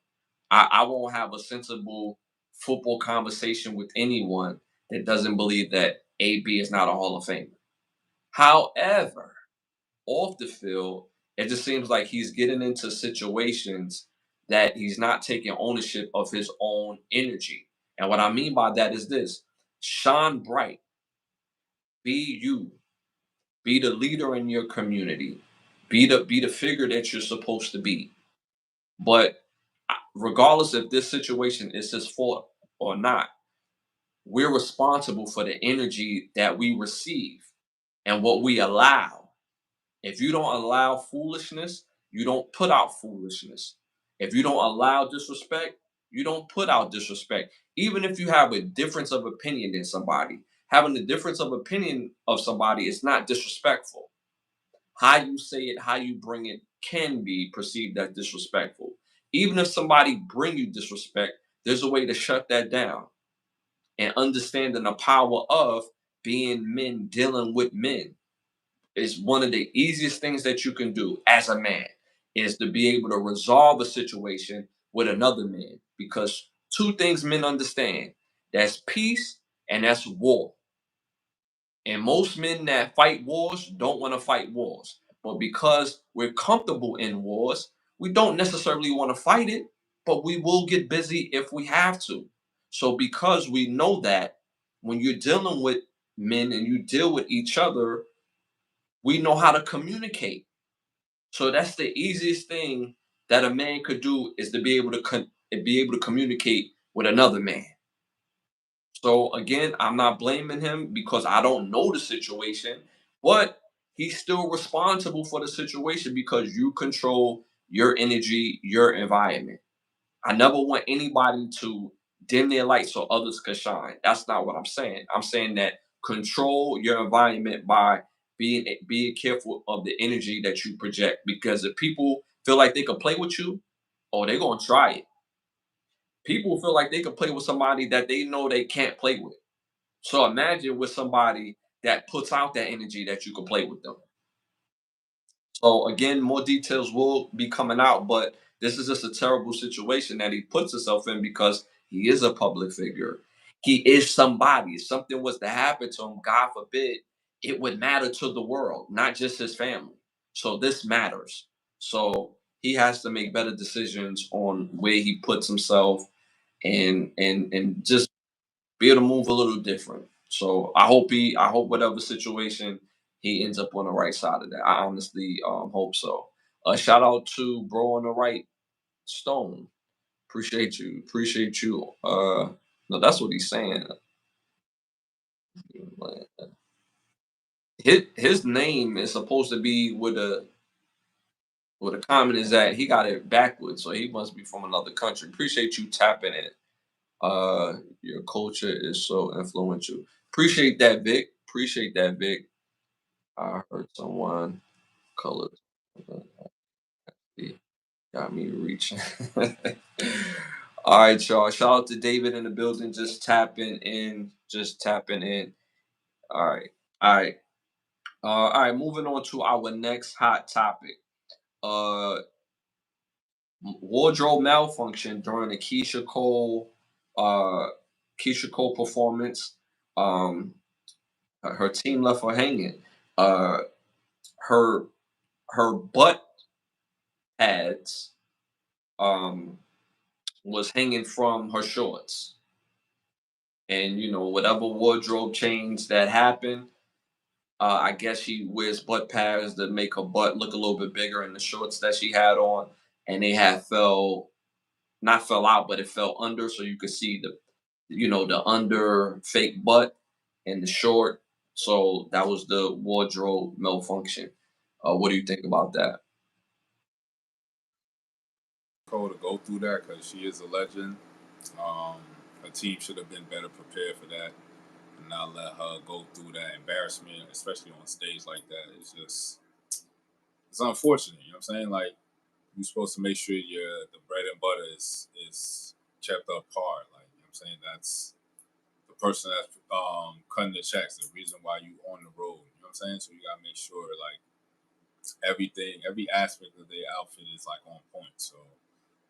I won't have a sensible football conversation with anyone that doesn't believe that AB is not a Hall of Famer. However, off the field, it just seems like he's getting into situations that he's not taking ownership of his own energy. And what I mean by that is this: shine bright, be you, be the leader in your community, be the figure that you're supposed to be. But regardless if this situation is his fault or not, we're responsible for the energy that we receive and what we allow. If you don't allow foolishness, you don't put out foolishness. If you don't allow disrespect, you don't put out disrespect. Even if you have a difference of opinion than somebody, having a difference of opinion of somebody is not disrespectful. How you say it, how you bring it can be perceived as disrespectful. Even if somebody bring you disrespect, there's a way to shut that down and understanding the power of being men dealing with men is one of the easiest things that you can do as a man is to be able to resolve a situation with another man because two things men understand, that's peace and that's war. And most men that fight wars don't want to fight wars. But because we're comfortable in wars, we don't necessarily want to fight it, but we will get busy if we have to. So, because we know that when you're dealing with men and you deal with each other, we know how to communicate. So, that's the easiest thing that a man could do is to be able to be able to communicate with another man. So again, I'm not blaming him because I don't know the situation, but he's still responsible for the situation because you control your energy, your environment. I never want anybody to dim their light so others can shine. That's not what I'm saying. I'm saying that control your environment by being careful of the energy that you project because if people feel like they can play with you, oh, they're gonna try it. People feel like they can play with somebody that they know they can't play with. So imagine with somebody that puts out that energy that you can play with them. So again, more details will be coming out, but this is just a terrible situation that he puts himself in because he is a public figure. He is somebody. If something was to happen to him, God forbid, it would matter to the world, not just his family. So this matters. So he has to make better decisions on where he puts himself and just be able to move a little different. So I hope whatever situation he ends up on the right side of that. I honestly hope so. Shout out to bro on the right, Stone. Appreciate you. No, that's what he's saying. His name is supposed to be with a comment is that he got it backwards, so he must be from another country. Appreciate you tapping it. Your culture is so influential. Appreciate that, Vic. Appreciate that, Vic. I heard someone color got me reaching. All right, y'all. Shout out to David in the building, just tapping in, just tapping in. All right, all right, all right. Moving on to our next hot topic. Uh, Wardrobe malfunction during the uh, Keisha Cole performance. Um, her team left her hanging. Uh, her her butt pads was hanging from her shorts. And whatever wardrobe change that happened, I guess she wears butt pads that make her butt look a little bit bigger in the shorts that she had on, and they had not fell out, but it fell under, so you could see the under fake butt and the short. So that was the wardrobe malfunction. What do you think about that? Cole to go through that because she is a legend. Um, her team should have been better prepared for that and not let her go through that embarrassment, especially on stage like that. It's unfortunate. You know what I'm saying? Like you're supposed to make sure the bread and butter is kept up hard. Like you know what I'm saying? That's the person that's cutting the checks. The reason why you on the road. You know what I'm I'm saying? So you gotta make sure like everything, every aspect of their outfit is like on point. So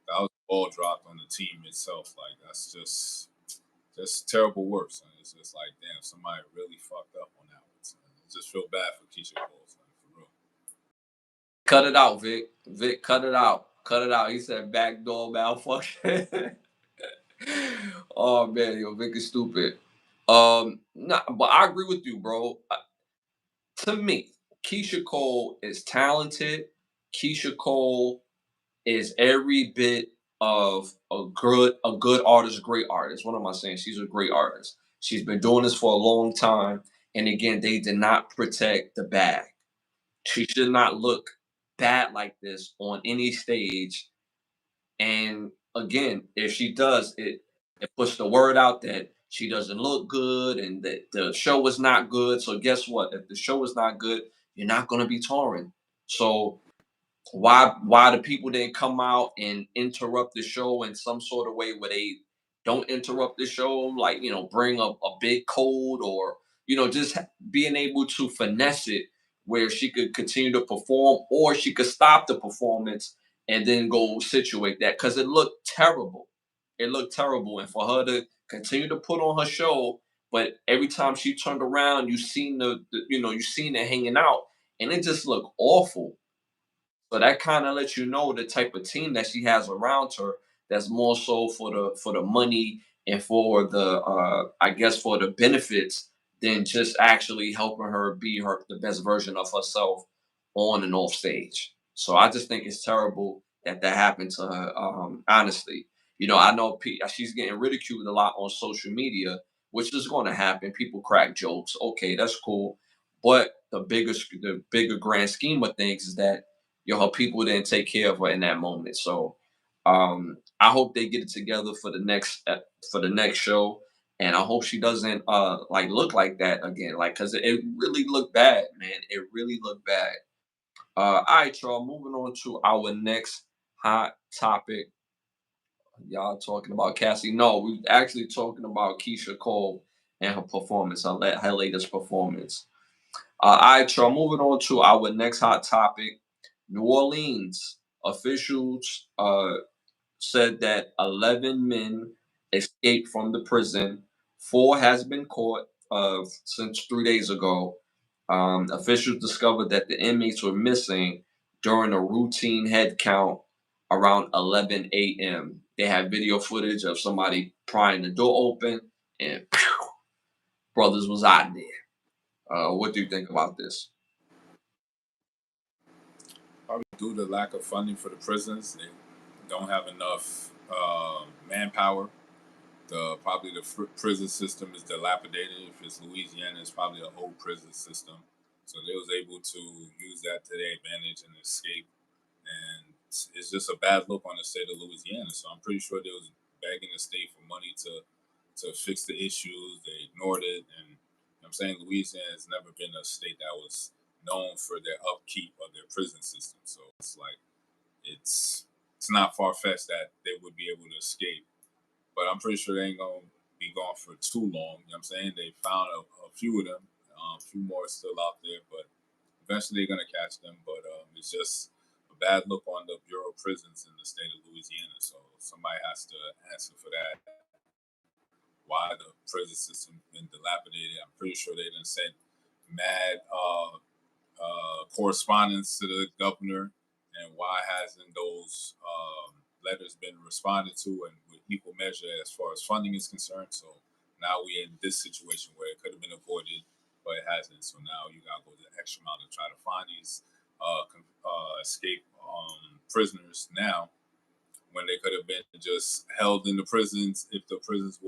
that was ball dropped on the team itself. Like that's just terrible work, son. It's just like, damn, somebody really fucked up on that one. Son. I just feel bad for Keisha Cole, son, for real. Cut it out, Vic. Vic, cut it out. Cut it out. He said backdoor malfunction. Oh man, yo, Vic is stupid. Nah, but I agree with you, bro. To me, Keisha Cole is talented. Keisha Cole is every bit of a good artist, great artist. What am I saying? She's a great artist. She's been doing this for a long time. And again, they did not protect the bag. She should not look bad like this on any stage. And again, if she does, it puts the word out that she doesn't look good and that the show is not good. So guess what? If the show is not good, you're not going to be touring. So why the people didn't come out and interrupt the show in some sort of way where they don't interrupt the show, like bring a big code, or just being able to finesse it where she could continue to perform, or she could stop the performance and then go situate that, because it looked terrible, and for her to continue to put on her show, but every time she turned around you seen you seen it hanging out, and it just looked awful. So that kind of lets you know the type of team that she has around her. That's more so for the money and for the I guess for the benefits than just actually helping her be the best version of herself on and off stage. So I just think it's terrible that happened to her. Honestly, I know she's getting ridiculed a lot on social media, which is going to happen. People crack jokes. Okay, that's cool. But the bigger grand scheme of things is that her people didn't take care of her in that moment. So I hope they get it together for the next show, and I hope she doesn't like look like that again. Like, cause it really looked bad, man. It really looked bad. All right, y'all. Moving on to our next hot topic. Y'all talking about Cassie? No, we actually talking about Keisha Cole and her performance. Her latest performance. All right, y'all. Moving on to our next hot topic. New Orleans officials said that 11 men escaped from the prison. Four has been caught since 3 days ago. Officials discovered that the inmates were missing during a routine head count around 11 a.m. They had video footage of somebody prying the door open, and Brothas was out there. What do you think about this? Probably due to lack of funding for the prisons, they don't have enough manpower. Probably the prison system is dilapidated. If it's Louisiana, it's probably an old prison system. So they was able to use that to their advantage and escape. And it's just a bad look on the state of Louisiana. So I'm pretty sure they was begging the state for money to fix the issues. They ignored it, and I'm saying Louisiana has never been a state that was known for their upkeep of their prison system. So it's like it's not far fetched that they would be able to escape. But I'm pretty sure they ain't gonna be gone for too long. You know what I'm saying? They found a few of them. A few more still out there, but eventually they're gonna catch them. But it's just a bad look on the Bureau of Prisons in the state of Louisiana. So somebody has to answer for that. Why the prison system been dilapidated? I'm pretty sure they didn't send mad correspondence to the governor, and why hasn't those letters been responded to and with equal measure as far as funding is concerned? So now we're in this situation where it could have been avoided, but it hasn't. So now you got to go the extra mile to try to find these escape prisoners now, when they could have been just held in the prisons if the prisons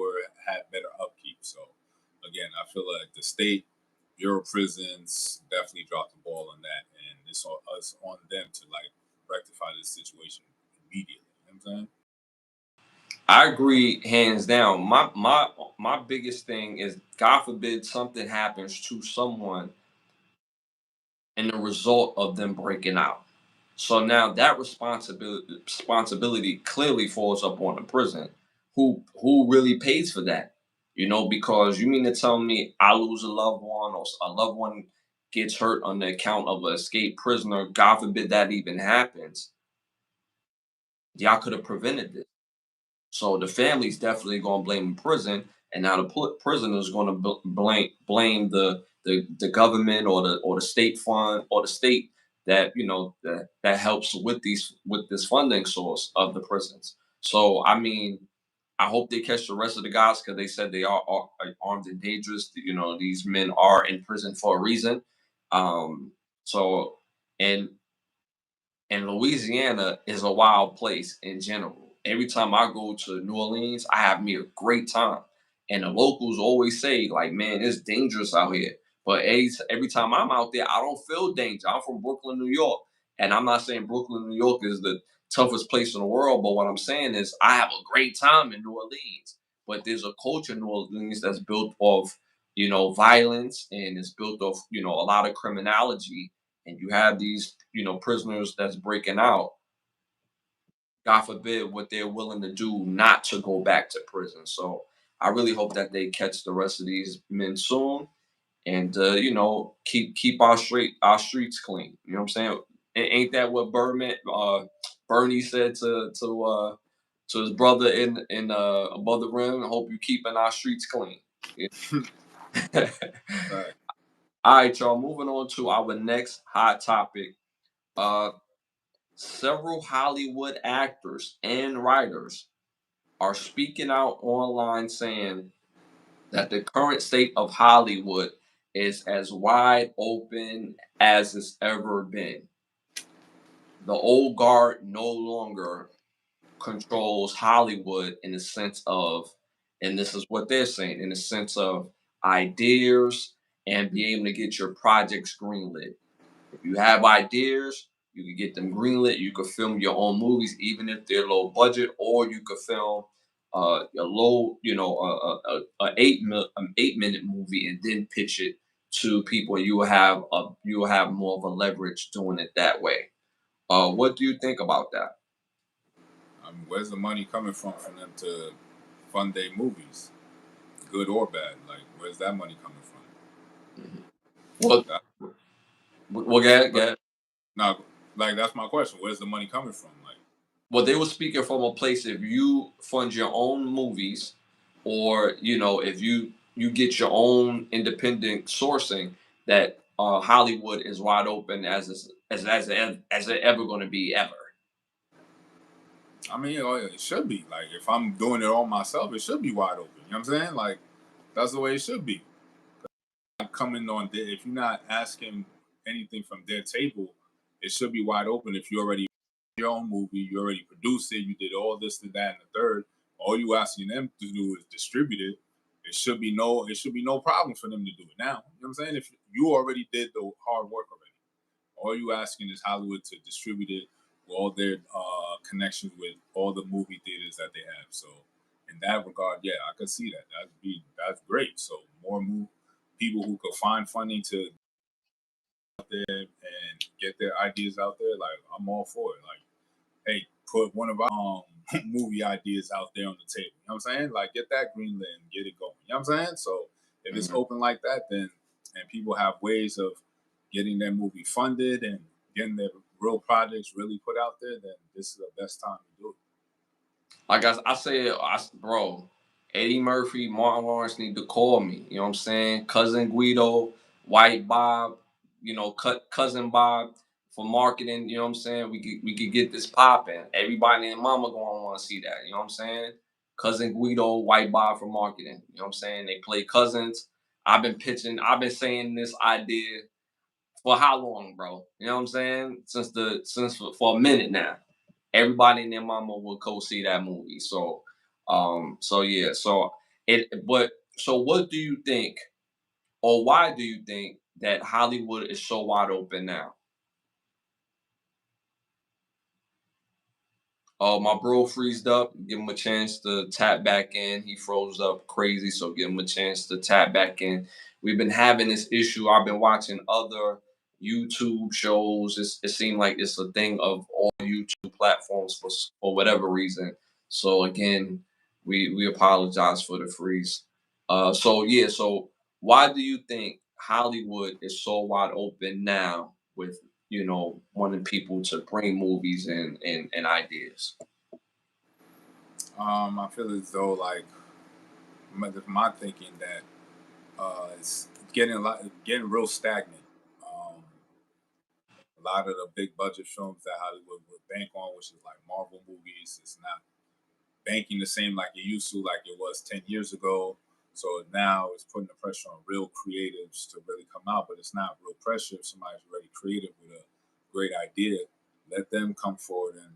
had better upkeep. So again, I feel like the state Bureau of Prisons definitely dropped the ball on that, and it's on them to like rectify this situation immediately. You know what I'm saying? I agree, hands down. My biggest thing is, God forbid something happens to someone and the result of them breaking out. So now that responsibility clearly falls up on the prison. Who really pays for that? Because you mean to tell me I lose a loved one, or a loved one gets hurt on the account of an escaped prisoner, God forbid that even happens, y'all could have prevented this. So the family's definitely going to blame the prison, and now the prisoner is going to blame the government or the state fund or the state that that helps with this funding source of the prisons. So I mean, I hope they catch the rest of the guys because they said they are armed and dangerous. These men are in prison for a reason. So and and Louisiana is a wild place in general. Every time I go to New Orleans, I have me a great time. And the locals always say, like, man, it's dangerous out here. But every time I'm out there, I don't feel danger. I'm from Brooklyn, New York. And I'm not saying Brooklyn, New York is the toughest place in the world. But what I'm saying is I have a great time in New Orleans. But there's a culture in New Orleans that's built off, violence, and it's built off, a lot of criminality, and you have these prisoners that's breaking out, God forbid what they're willing to do not to go back to prison. So I really hope that they catch the rest of these men soon, and keep our streets clean. You know what I'm saying? Ain't that what Bernie said to his brother in above the rim? I hope you keeping our streets clean. Yeah. Right. All right, y'all, moving on to our next hot topic. uh Several Hollywood actors and writers are speaking out online saying that the current state of Hollywood is as wide open as it's ever been. The old guard no longer controls Hollywood in the sense of, and this is what they're saying, in the sense of ideas and be able to get your projects greenlit. If you have ideas, you can get them greenlit. You could film your own movies, even if they're low budget, or you could film a low, a 8-minute movie and then pitch it to people. You will have more of a leverage doing it that way. What do you think about that? I mean, where's the money coming from for them to fund their movies, good or bad? Like, where's that money coming from? Mhm. Well, That, get it. now, like, that's my question. Where's the money coming from? Like, Well, they were speaking from a place, if you fund your own movies, or if you get your own independent sourcing, that Hollywood is wide open as it ever going to be ever. I mean, it should be. Like, if I'm doing it all myself, it should be wide open. You know what I'm saying? Like, that's the way it should be. Coming on there, if you're not asking anything from their table, it should be wide open. If you already your own movie, you already produced it, you did all this to that and the third. All you asking them to do is distribute it. It should be no problem for them to do it now. You know what I'm saying? If you already did the hard work already, all you asking is Hollywood to distribute it with all their connections with all the movie theaters that they have. So in that regard, yeah, I could see that. That's great. So more people who could find funding to out there and get their ideas out there. Like, I'm all for it. Like, hey, put one of our movie ideas out there on the table. You know what I'm saying? Like, get that greenlit and get it going. You know what I'm saying? So if it's Mhm. open like that, then and people have ways of getting their movie funded and getting their real projects really put out there, then this is the best time to do it. Like I said, bro, Eddie Murphy, Martin Lawrence need to call me. You know what I'm saying? Cousin Guido, White Bob, cousin Bob for marketing. You know what I'm saying? We could get this popping. Everybody and mama gonna want to see that. You know what I'm saying? Cousin Guido, White Bob for marketing. You know what I'm saying? They play cousins. I've been saying this idea for how long, bro? You know what I'm saying? Since for a minute now. Everybody and their mama will go see that movie. So yeah. So what do you think, or why do you think that Hollywood is so wide open now? Oh, my bro freezed up. Give him a chance to tap back in. He froze up crazy, so give him a chance to tap back in. We've been having this issue. I've been watching other YouTube shows. It seemed like it's a thing of all YouTube platforms for whatever reason. So again, we apologize for the freeze. So yeah. So why do you think Hollywood is so wide open now with wanting people to bring movies and ideas. I feel as though like my thinking that it's getting real stagnant. Um, a lot of the big budget films that Hollywood would bank on, which is like Marvel movies, it's not banking the same like it used to, like it was 10 years ago. So now it's putting the pressure on real creatives to really come out, but it's not real pressure. If somebody's already creative with a great idea, let them come forward and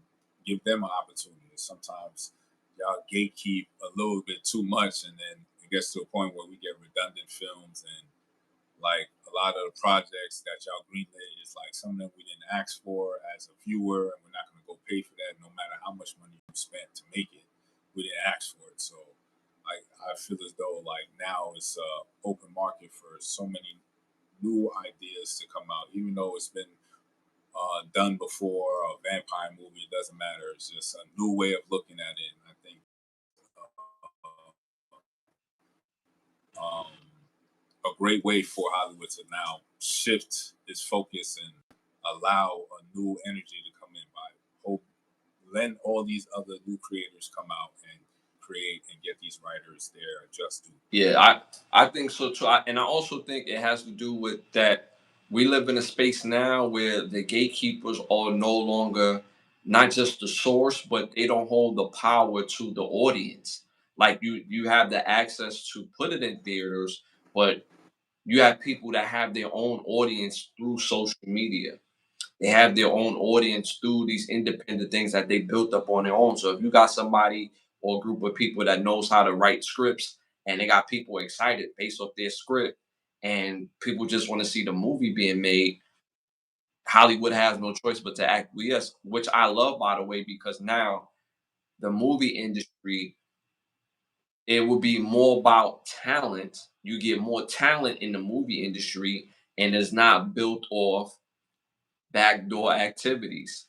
give them an opportunity. Sometimes y'all gatekeep a little bit too much, and then it gets to a point where we get redundant films, and like a lot of the projects that y'all greenlit is like some of them we didn't ask for as a viewer, and we're not going to go pay for that, no matter how much money you spent to make it. We didn't ask for it, so like I feel as though like now it's a open market for so many new ideas to come out, even though it's been done before. A vampire movie, it doesn't matter. It's just a new way of looking at it, and I think um, a great way for Hollywood to now shift its focus and allow a new energy to come in by hope, let all these other new creators come out and create and get these writers their just due. Yeah, I think so too. And I also think it has to do with that we live in a space now where the gatekeepers are no longer not just the source, but they don't hold the power to the audience. Like you have the access to put it in theaters, but you have people that have their own audience through social media. They have their own audience through these independent things that they built up on their own. So if you got somebody or a group of people that knows how to write scripts and they got people excited based off their script and people just want to see the movie being made, Hollywood has no choice but to acquiesce, which I love by the way, because now the movie industry, it will be more about talent. You get more talent in the movie industry and it's not built off backdoor activities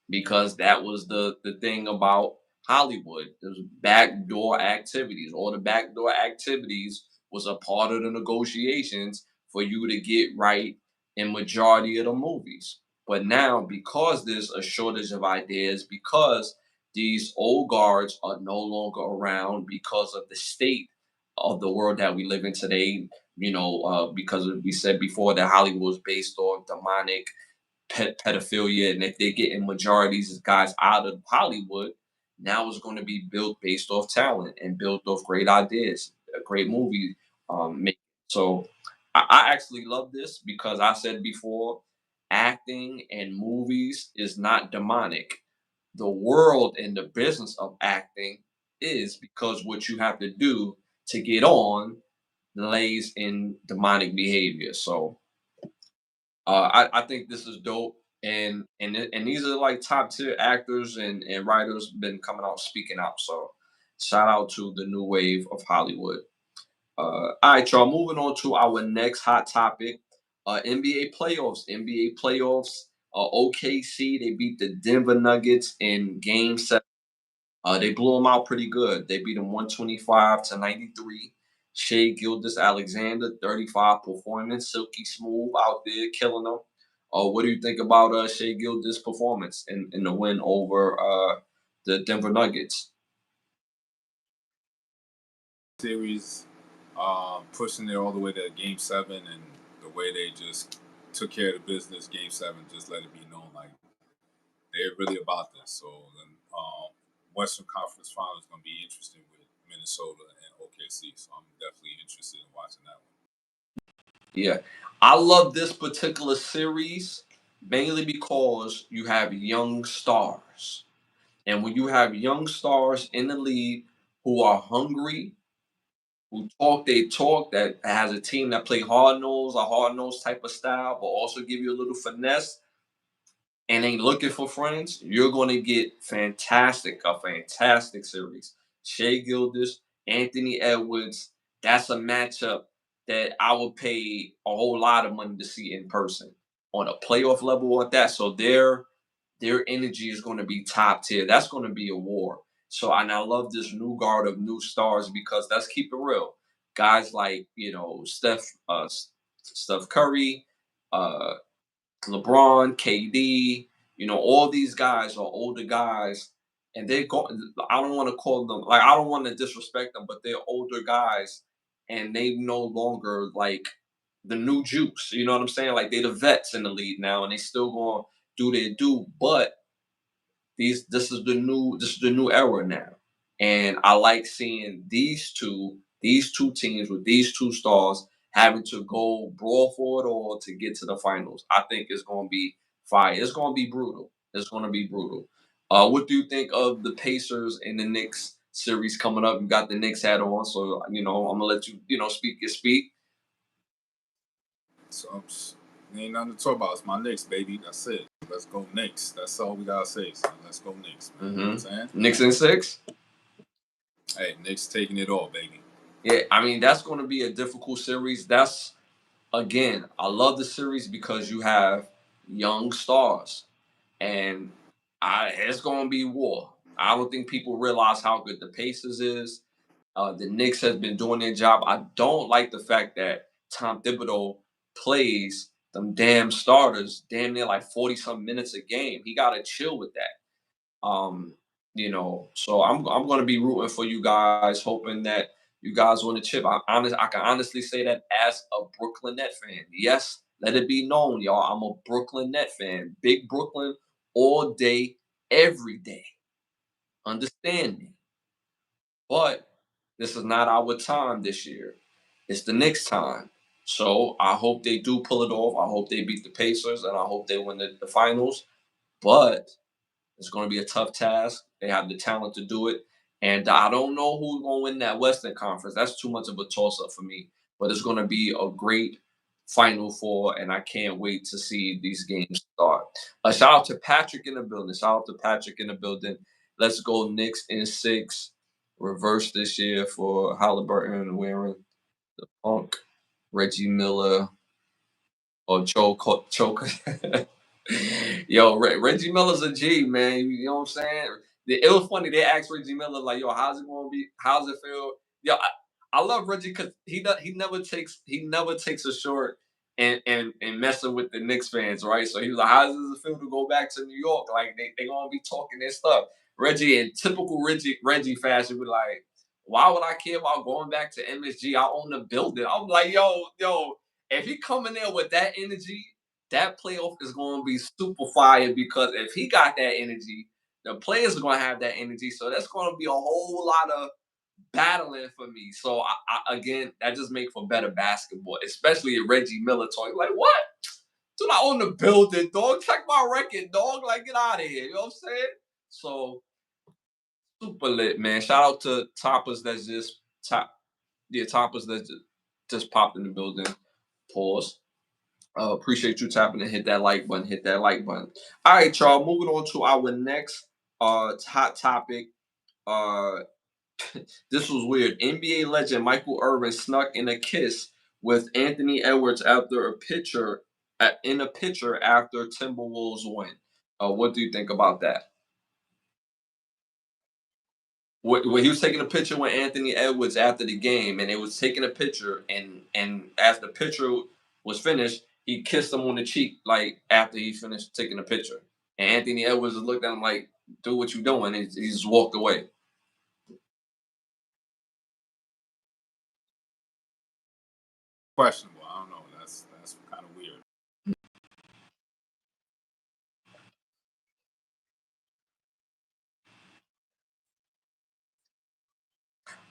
because that was the thing about Hollywood. There's backdoor activities. All the backdoor activities was a part of the negotiations for you to get right in majority of the movies. But now, because there's a shortage of ideas, because these old guards are no longer around, because of the state of the world that we live in today, because we said before that Hollywood was based on demonic pedophilia, and if they're getting majorities of guys out of Hollywood, now it's going to be built based off talent and built off great ideas, a great movie. So I actually love this because I said before, acting and movies is not demonic. The world and the business of acting is because what you have to do to get on lays in demonic behavior. So I think this is dope, and these are like top tier actors and writers been coming out speaking out. So shout out to the new wave of Hollywood. All right, y'all. Moving on to our next hot topic: NBA playoffs. NBA playoffs. OKC, they beat the Denver Nuggets in Game 7. They blew them out pretty good. They beat them 125-93. Shea Gildas Alexander, 35 performance, silky smooth out there, killing them. What do you think about Shea Gildas' performance in the win over the Denver Nuggets? Series, pushing it all the way to Game 7, and the way they just took care of the business. Game 7, just let it be known like they're really about this. So then, Western Conference Final is going to be interesting with Minnesota and OKC. So I'm definitely interested in watching that one. Yeah, I love this particular series mainly because you have young stars, and when you have young stars in the league who are hungry, who talk they talk, that has a team that play a hard nose type of style, but also give you a little finesse and ain't looking for friends, you're going to get a fantastic series. Shea Gildas, Anthony Edwards, that's a matchup that I would pay a whole lot of money to see in person on a playoff level like that. So their energy is going to be top tier. That's going to be a war. So and I love this new guard of new stars because let's keep it real. Guys like Steph, Steph Curry, uh, LeBron, KD, all these guys are older guys, and they go. I don't want to call them like I don't want to disrespect them, but they're older guys, and they no longer like the new juice. You know what I'm saying? Like they're the vets in the league now, and they still gonna do their do, but this is the new era now, and I like seeing these two teams with these two stars having to go brawl for it all to get to the finals. I think it's going to be fire. It's going to be brutal. It's going to be brutal. What do you think of the Pacers and the Knicks series coming up? You got the Knicks hat on, so I'm gonna let you speak your speak. So ain't nothing to talk about. It's my Knicks, baby. That's it. Let's go Knicks. That's all we gotta say. So let's go Knicks, man. You know what I'm saying? Knicks in six. Hey, Knicks taking it all, baby. Yeah, I mean that's going to be a difficult series. That's again, I love the series because you have young stars, and it's going to be war. I don't think people realize how good the Pacers is. The Knicks has been doing their job. I don't like the fact that Tom Thibodeau plays them damn starters damn near like 40 some minutes a game. He got to chill with that. Um, so I'm gonna be rooting for you guys, hoping that you guys win the chip. I can honestly say that as a Brooklyn Net fan. Yes, let it be known, y'all. I'm a Brooklyn Net fan. Big Brooklyn all day, every day. Understand me. But this is not our time this year. It's the next time. So I hope they do pull it off. I hope they beat the Pacers and I hope they win the finals. But it's going to be a tough task. They have the talent to do it. And I don't know who's going to win that Western Conference. That's too much of a toss up for me. But it's going to be a great Final Four, and I can't wait to see these games start. Shout out to Patrick in the building. Shout out to Patrick in the building. Let's go Knicks in six. Reverse this year for Halliburton wearing the punk. Reggie Miller or Choke. Yo, Reggie Miller's a G, man. You know what I'm saying? It was funny. They asked Reggie Miller, like, yo, how's it gonna be? How's it feel? Yo, I love Reggie because he never takes a short and messing with the Knicks fans, right? So he was like, how does it feel to go back to New York? Like they gonna be talking their stuff. Reggie in typical Reggie fashion be like, why would I care about going back to MSG? I own the building. I'm like, yo, if he coming there with that energy, that playoff is going to be super fire because if he got that energy, the players are going to have that energy. So that's going to be a whole lot of battling for me. So again, that just makes for better basketball, especially if Reggie Miller talking like, what? Dude, I own the building, dog. Check my record, dog. Like, get out of here. You know what I'm saying? So super lit, man. Shout out to Toppers that's just top. Yeah, Toppers that just popped in the building. Pause. Appreciate you tapping and hit that like button. Hit that like button. All right, y'all. Moving on to our next hot topic. Uh, this was weird. NBA legend Michael Irvin snuck in a kiss with Anthony Edwards after in a picture after Timberwolves win. What do you think about that? When he was taking a picture with Anthony Edwards after the game, and it was taking a picture, and as the picture was finished, he kissed him on the cheek, like after he finished taking a picture. And Anthony Edwards looked at him like, "Do what you doing?" And he just walked away. Questionable. I don't know. That's kind of weird.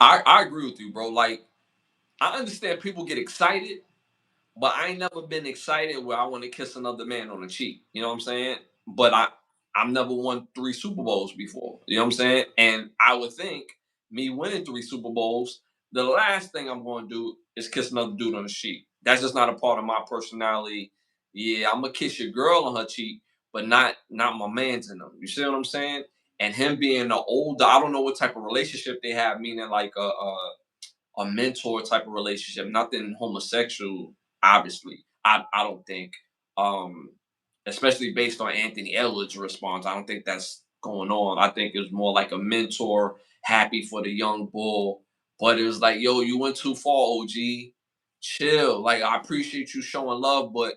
I agree with you, bro. Like I understand people get excited, but I ain't never been excited where I want to kiss another man on the cheek. You know what I'm saying? But I've never won 3 Super Bowls before. You know what I'm saying? And I would think me winning 3 Super Bowls, the last thing I'm going to do is kiss another dude on the cheek. That's just not a part of my personality. Yeah, I'm gonna kiss your girl on her cheek, but not my man's in them. You see what I'm saying? And him being the older, I don't know what type of relationship they have, meaning like a mentor type of relationship, nothing homosexual, obviously. I don't think. Um, Especially based on Anthony Edwards' response. I don't think that's going on. I think it's more like a mentor, happy for the young bull. But it was like, yo, you went too far, OG. chill. Like, I appreciate you showing love, but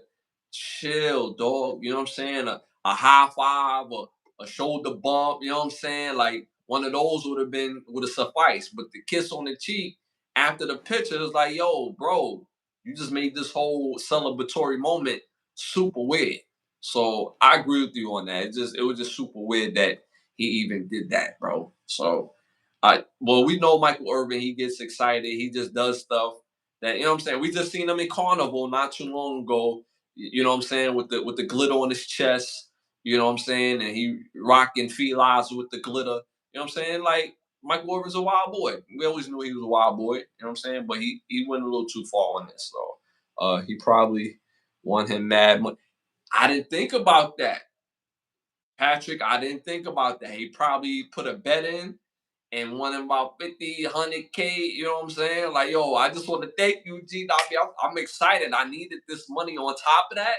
chill, dog. You know what I'm saying? A high five or a shoulder bump. You know what I'm saying? Like, one of those would have sufficed. But the kiss on the cheek after the picture is like, yo, bro, you just made this whole celebratory moment super weird. So I agree with you on that. It was just super weird that he even did that, bro. So well, we know Michael Irvin, he gets excited, he just does stuff that, you know what I'm saying? We just seen him in Carnival not too long ago, you know what I'm saying, with the glitter on his chest, you know what I'm saying, and he rocking felines with the glitter, you know what I'm saying? Like, Michael Irvin's a wild boy. We always knew he was a wild boy, you know what I'm saying? But he went a little too far on this, so he probably won him mad money. I didn't think about that, Patrick. I didn't think about that. He probably put a bet in and won him about 50, 100K. You know what I'm saying? Like, yo, I just want to thank you, G. Dobby. I'm excited. I needed this money on top of that.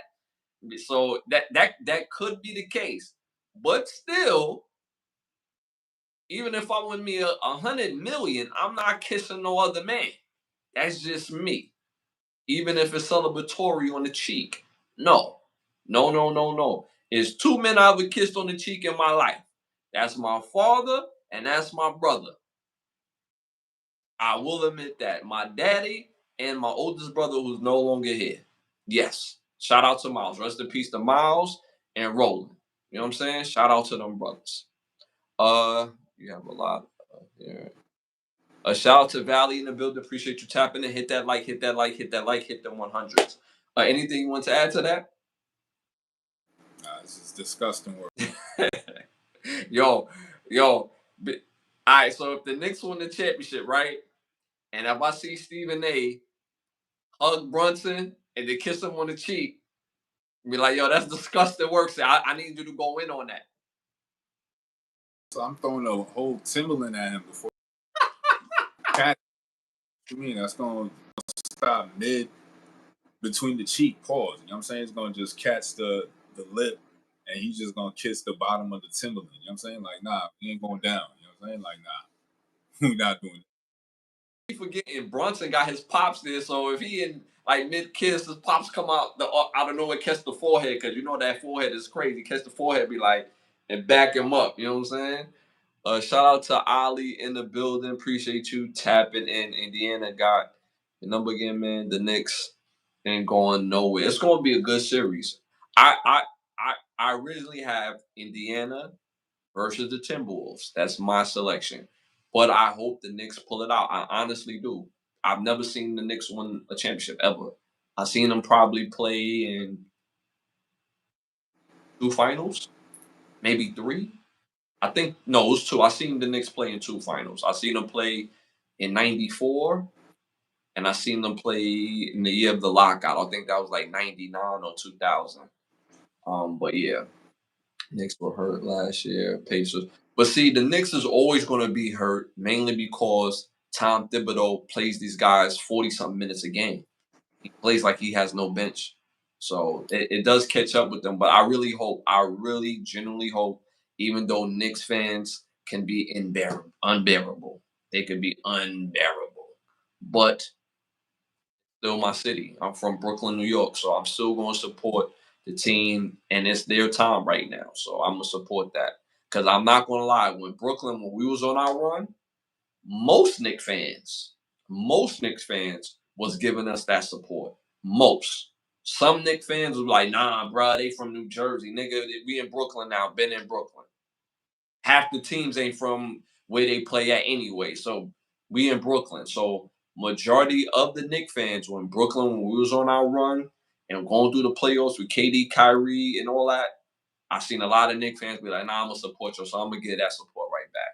So that could be the case. But still, even if I win me 100 million, I'm not kissing no other man. That's just me. Even if it's celebratory on the cheek. No, no, no, no, no. It's two men I've kissed on the cheek in my life. That's my father and that's my brother. I will admit that. My daddy and my oldest brother who's no longer here. Yes. Shout out to Miles. Rest in peace to Miles and Roland. You know what I'm saying? Shout out to them brothers. You have a lot here. A shout out to Valley in the building. Appreciate you tapping in. Hit that like, hit that like, hit that like, hit the 100s. Anything you want to add to that? This is disgusting work. yo, yo. All right, so if the Knicks win the championship, right? And if I see Stephen A hug Brunson and then kiss him on the cheek, be like, yo, that's disgusting work. So I need you to go in on that. So I'm throwing a whole Timberland at him before. Catch. What you mean? That's going to stop mid between the cheek pause. You know what I'm saying? It's going to just catch the lip and he's just going to kiss the bottom of the Timberland. You know what I'm saying? Like, nah, we ain't going down. You know what I'm saying? Like, nah, we not doing it. Forgetting Brunson got his pops there, so if he in like mid kiss, his pops come out of nowhere, catch the forehead, because you know that forehead is crazy. Catch the forehead, be like, and back him up. You know what I'm saying? Shout out to Ali in the building. Appreciate you tapping in. Indiana got the number again, man. The Knicks ain't going nowhere. It's going to be a good series. I I I originally have Indiana versus the Timberwolves. That's my selection. But I hope the Knicks pull it out. I honestly do. I've never seen the Knicks win a championship ever. I've seen them probably play in two finals, maybe three. I think no, it was two. I seen the Knicks play in two finals. I seen them play in '94, and I seen them play in the year of the lockout. I think that was like '99 or 2000. But yeah, Knicks were hurt last year. Pacers, but see, the Knicks is always going to be hurt mainly because Tom Thibodeau plays these guys 40 something minutes a game. He plays like he has no bench. So it does catch up with them. But I really genuinely hope, even though Knicks fans can be unbearable, they can be unbearable. But still my city. I'm from Brooklyn, New York. So I'm still going to support the team. And it's their time right now. So I'm going to support that. Because I'm not going to lie. When we was on our run, most Knicks fans, was giving us that support. Most. Some Knicks fans was like, nah, bro, they from New Jersey. Nigga, we in Brooklyn now, been in Brooklyn. Half the teams ain't from where they play at anyway. So we in Brooklyn. So majority of the Knicks fans were in Brooklyn when we was on our run and going through the playoffs with KD, Kyrie, and all that. I seen a lot of Knicks fans be like, nah, I'm gonna support you. So I'm gonna get that support right back.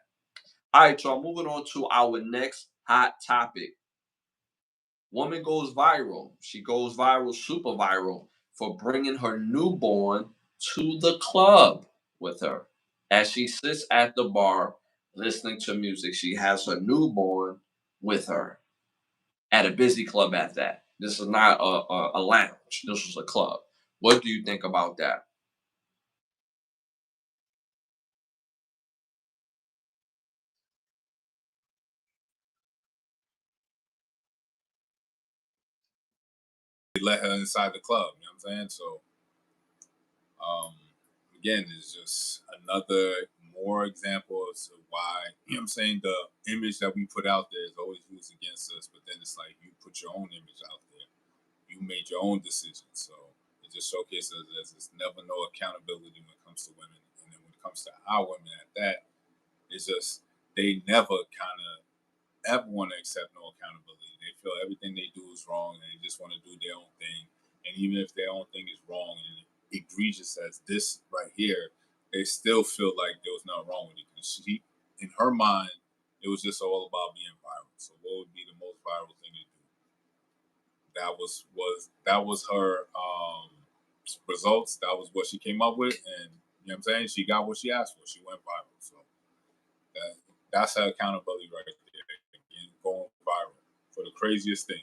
All right, y'all. Moving on to our next hot topic. Woman goes viral. She goes viral, super viral, for bringing her newborn to the club with her. As she sits at the bar listening to music, she has her newborn with her at a busy club at that. This is not a lounge. This was a club. What do you think about that? let her inside the club. You know what I'm saying? So um, again, it's just another more example as to why, you know what I'm saying, the image that we put out there is always used against us, but then it's like you put your own image out there. You made your own decisions. So it just showcases there's never no accountability when it comes to women. And then when it comes to our women at that, it's just they never kind of ever want to accept no accountability. They feel everything they do is wrong and they just want to do their own thing. And even if their own thing is wrong and egregious as this right here, they still feel like there was nothing wrong with it. Because she, in her mind, it was just all about being viral. So what would be the most viral thing to do? That was her results. That was what she came up with, and you know what I'm saying. She got what she asked for. She went viral. So that that's her accountability right there. Again, going viral for the craziest thing.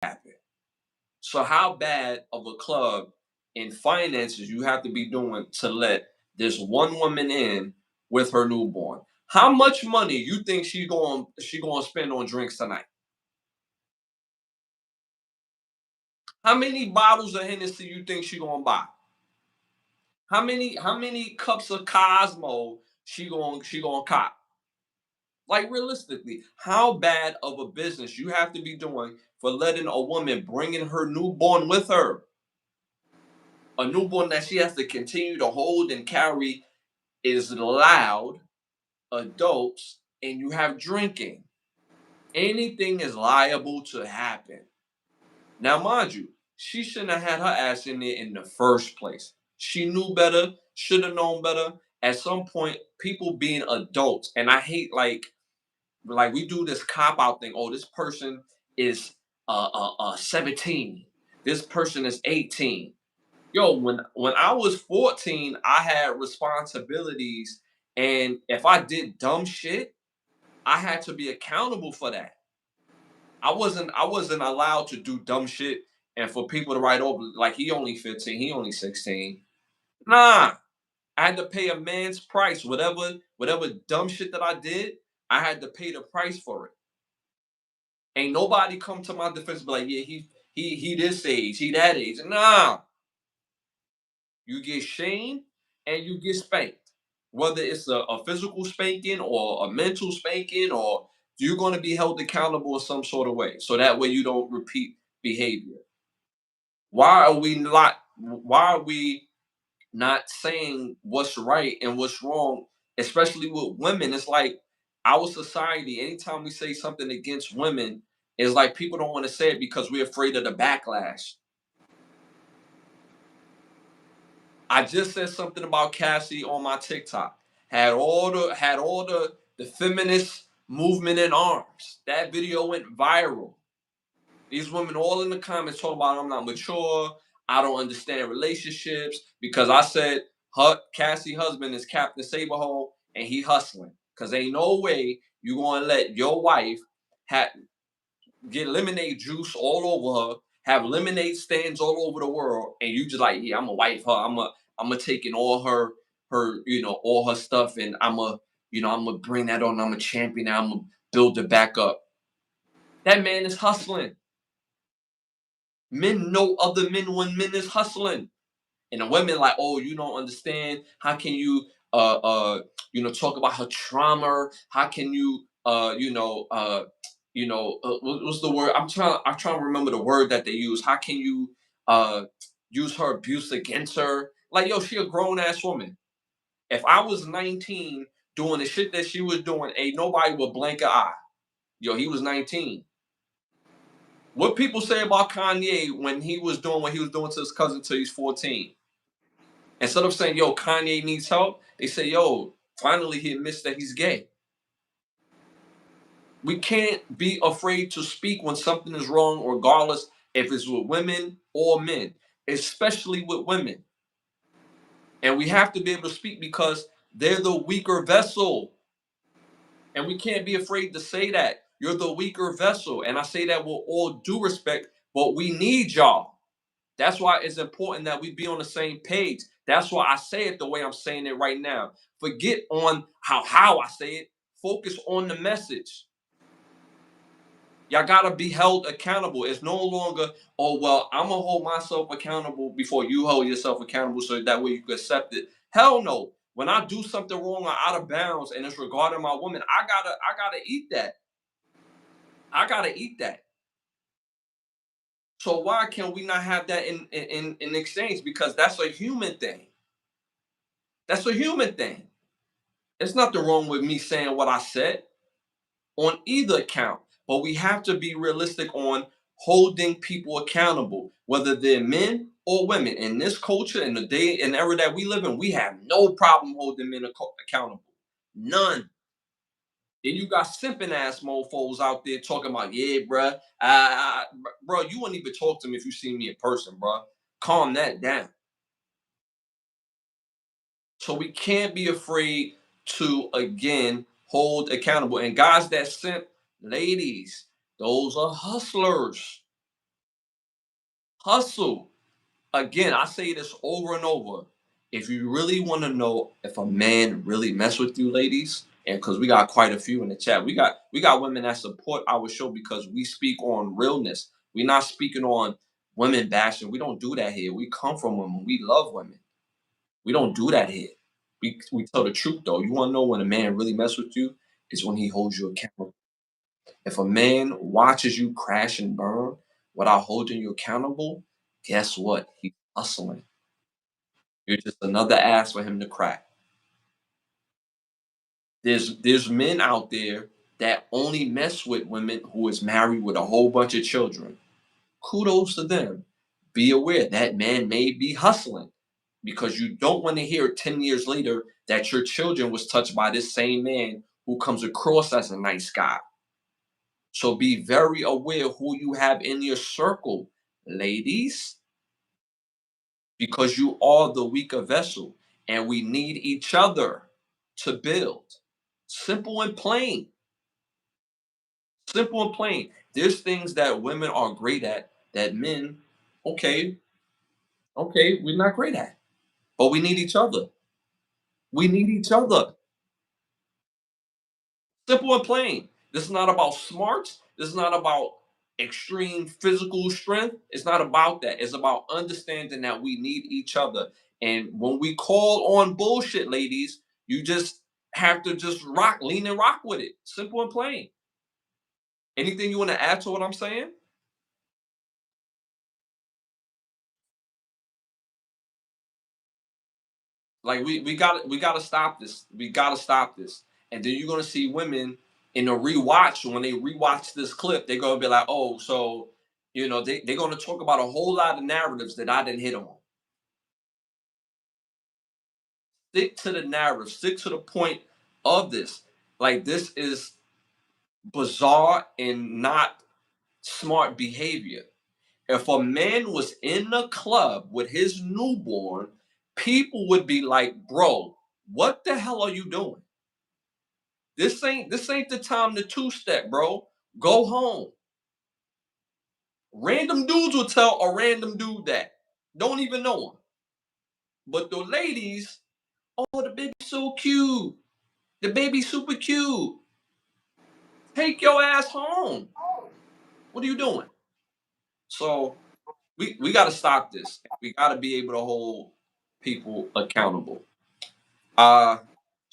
Happen. So how bad of a club in finances you have to be doing to let this one woman in with her newborn? How much money you think she going to spend on drinks tonight? How many bottles of Hennessy you think she going to buy? How many cups of Cosmo she going to cop? Like realistically, how bad of a business you have to be doing for letting a woman bringing her newborn with her, a newborn that she has to continue to hold and carry, is loud, adults, and you have drinking. Anything is liable to happen. Now, mind you, she shouldn't have had her ass in there in the first place. She knew better, should have known better. At some point, people being adults, and I hate like we do this cop out thing. Oh, this person is 17. This person is 18. Yo, when I was 14, I had responsibilities, and if I did dumb shit, I had to be accountable for that. I wasn't allowed to do dumb shit and for people to write over like he only 15, he only 16. Nah, I had to pay a man's price. Whatever dumb shit that I did, I had to pay the price for it. Ain't nobody come to my defense and be like, yeah, he this age, he that age. Nah, you get shamed and you get spanked. Whether it's a physical spanking or a mental spanking, or you're going to be held accountable in some sort of way. So that way you don't repeat behavior. Why are we not saying what's right and what's wrong, especially with women? It's like our society, anytime we say something against women, it's like people don't want to say it because we're afraid of the backlash. I just said something about Cassie on my TikTok. Had all the feminist movement in arms. That video went viral. These women all in the comments talking about I'm not mature. I don't understand relationships because I said her Cassie husband is Captain Saberhole and he hustling. Cause ain't no way you gonna let your wife have get lemonade juice all over her, have lemonade stands all over the world, and you just like, yeah, I'm gonna wife her. I'm gonna take in all her all her stuff, and I'm gonna bring that on. I'm gonna champion. I'm gonna build it back up. That man is hustling. Men know other men when men is hustling. And the women like, oh, you don't understand. How can you talk about her trauma? How can you what's the word? I'm trying to remember the word that they use. How can you uh use her abuse against her? Like, yo, she a grown ass woman. If I was 19 doing the shit that she was doing, ain't nobody would blink an eye. Yo, he was 19. What people say about Kanye when he was doing what he was doing to his cousin till he's 14? Instead of saying, yo, Kanye needs help, they say, yo, finally he admits that he's gay. We can't be afraid to speak when something is wrong, regardless if it's with women or men. especially with women. And we have to be able to speak because they're the weaker vessel. And we can't be afraid to say that. You're the weaker vessel. And I say that with all due respect, but we need y'all. That's why it's important that we be on the same page. That's why I say it the way I'm saying it right now. Forget on how I say it. Focus on the message. Y'all gotta be held accountable. It's no longer, oh well, I'm gonna hold myself accountable before you hold yourself accountable, so that way you can accept it. Hell no. When I do something wrong or out of bounds and it's regarding my woman, I gotta eat that. I gotta eat that. So why can we not have that in exchange? Because that's a human thing. That's a human thing. There's nothing wrong with me saying what I said on either account, but we have to be realistic on holding people accountable, whether they're men or women. In this culture, in the day and era that we live in, we have no problem holding men accountable. None. Then you got simping ass mofos out there talking about, yeah, bruh, bro, you wouldn't even talk to me if you see me in person, bro. Calm that down. So we can't be afraid to again hold accountable. And guys that simp, ladies, those are hustlers. Hustle. Again, I say this over and over. If you really want to know if a man really mess with you, ladies, and because we got quite a few in the chat, we got women that support our show because we speak on realness. We're not speaking on women bashing. We don't do that here. We come from women. We love women. We don't do that here. We tell the truth though. You want to know when a man really mess with you? Is when he holds you accountable. If a man watches you crash and burn without holding you accountable, guess what? He's hustling. You're just another ass for him to crack. There's men out there that only mess with women who is married with a whole bunch of children. Kudos to them. Be aware that man may be hustling because you don't want to hear 10 years later that your children was touched by this same man who comes across as a nice guy. So be very aware who you have in your circle, ladies, because you are the weaker vessel and we need each other to build. Simple and plain. Simple and plain. There's things that women are great at that men, okay, okay, we're not great at. But we need each other. We need each other. Simple and plain. This is not about smarts. This is not about extreme physical strength. It's not about that. It's about understanding that we need each other. And when we call on bullshit, ladies, you just have to just rock, lean and rock with it. Simple and plain. Anything you want to add to what I'm saying? Like we gotta stop this. We gotta stop this. And then you're gonna see women in a rewatch when they rewatch this clip, they're gonna be like, oh, so they're gonna talk about a whole lot of narratives that I didn't hit on. Stick to the narrative, stick to the point of this. Like this is bizarre and not smart behavior. If a man was in the club with his newborn, people would be like, bro, what the hell are you doing? This ain't the time to two step, bro. Go home. Random dudes will tell a random dude that. Don't even know him. But the ladies, oh, the baby's so cute. The baby's super cute. Take your ass home. What are you doing? So we got to stop this. We got to be able to hold people accountable. Uh,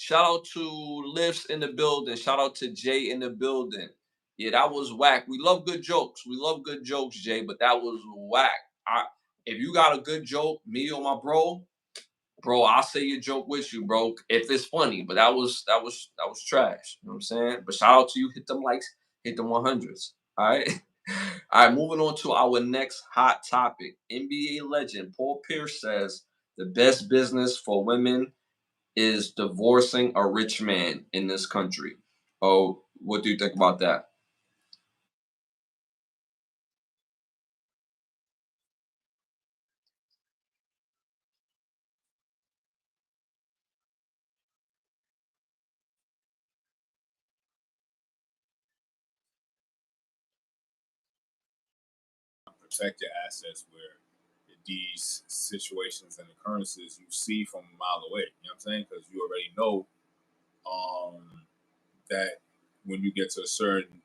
Shout out to Lifts in the building. Shout out to Jay in the building. Yeah, that was whack. We love good jokes. We love good jokes, Jay, but that was whack. If you got a good joke, me or my bro, I'll say your joke with you, bro. If it's funny, but that was trash. You know what I'm saying? But shout out to you. Hit them likes, hit them 100s. All right. All right, moving on to our next hot topic. NBA legend Paul Pierce says the best business for women is divorcing a rich man in this country. Oh, what do you think about that? protect your assets where these situations and occurrences you see from a mile away. You know what I'm saying? Because you already know um, that when you get to a certain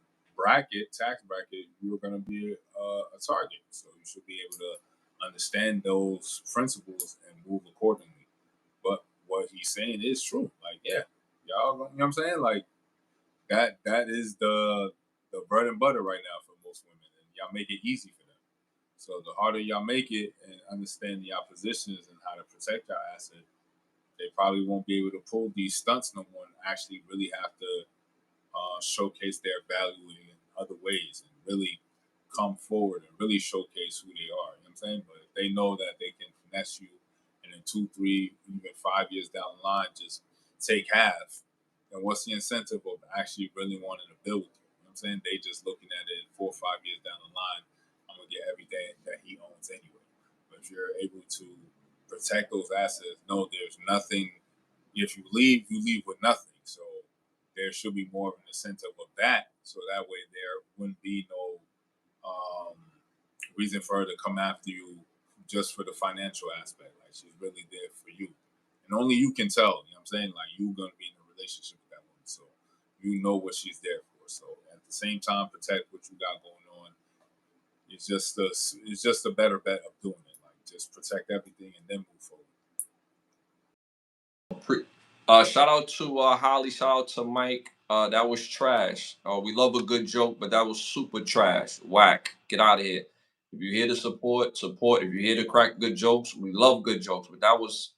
tax bracket, you're going to be a target. So you should be able to understand those principles and move accordingly. But what he's saying is true. Like, yeah, y'all, you know what I'm saying? Like that is the bread and butter right now for most women, and y'all make it easy for them. So the harder y'all make it and understand your positions and how to protect your asset, they probably won't be able to pull these stunts no more and actually really have to showcase their value in other ways and really come forward and really showcase who they are. You know what I'm saying? But if they know that they can finesse you and in 2, 3, even 5 years down the line, just take half, then what's the incentive of actually really wanting to build with you? You know what I'm saying? They just looking at it 4 or 5 years down the line, I'm going to get everything that he owns anyway. But if you're able to protect those assets, no, there's nothing. If you leave with nothing. So there should be more of an incentive of that. So that way there wouldn't be no reason for her to come after you just for the financial aspect. Like she's really there for you. And only you can tell, you know what I'm saying? Like you're gonna be in a relationship with that woman. So you know what she's there for. So at the same time, protect what you got going on. It's just a better bet of doing it. Like just protect everything and then move forward. Shout out to Holly. Shout out to Mike. That was trash. We love a good joke, but that was super trash. Whack. Get out of here. If you're here to support, support. If you're here to crack good jokes, we love good jokes. But that was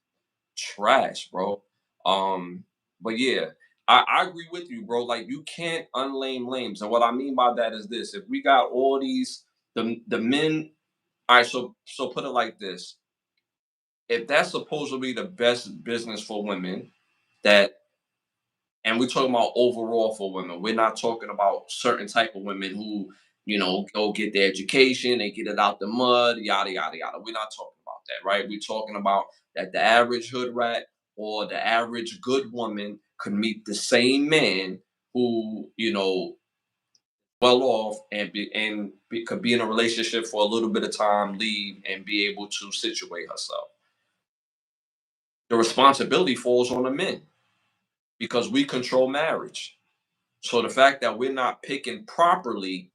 trash, bro. But yeah, I agree with you, bro. Like you can't unlame lames. And what I mean by that is this: if we got all these the men, all right. So put it like this: if that's supposed to be the best business for women, that and we're talking about overall for women. We're not talking about certain type of women who, go get their education, they get it out the mud, yada yada yada. We're not talking about that, right? We're talking about that the average hood rat or the average good woman could meet the same man who, well off could be in a relationship for a little bit of time, leave, and be able to situate herself. The responsibility falls on the men because we control marriage. So the fact that we're not picking properly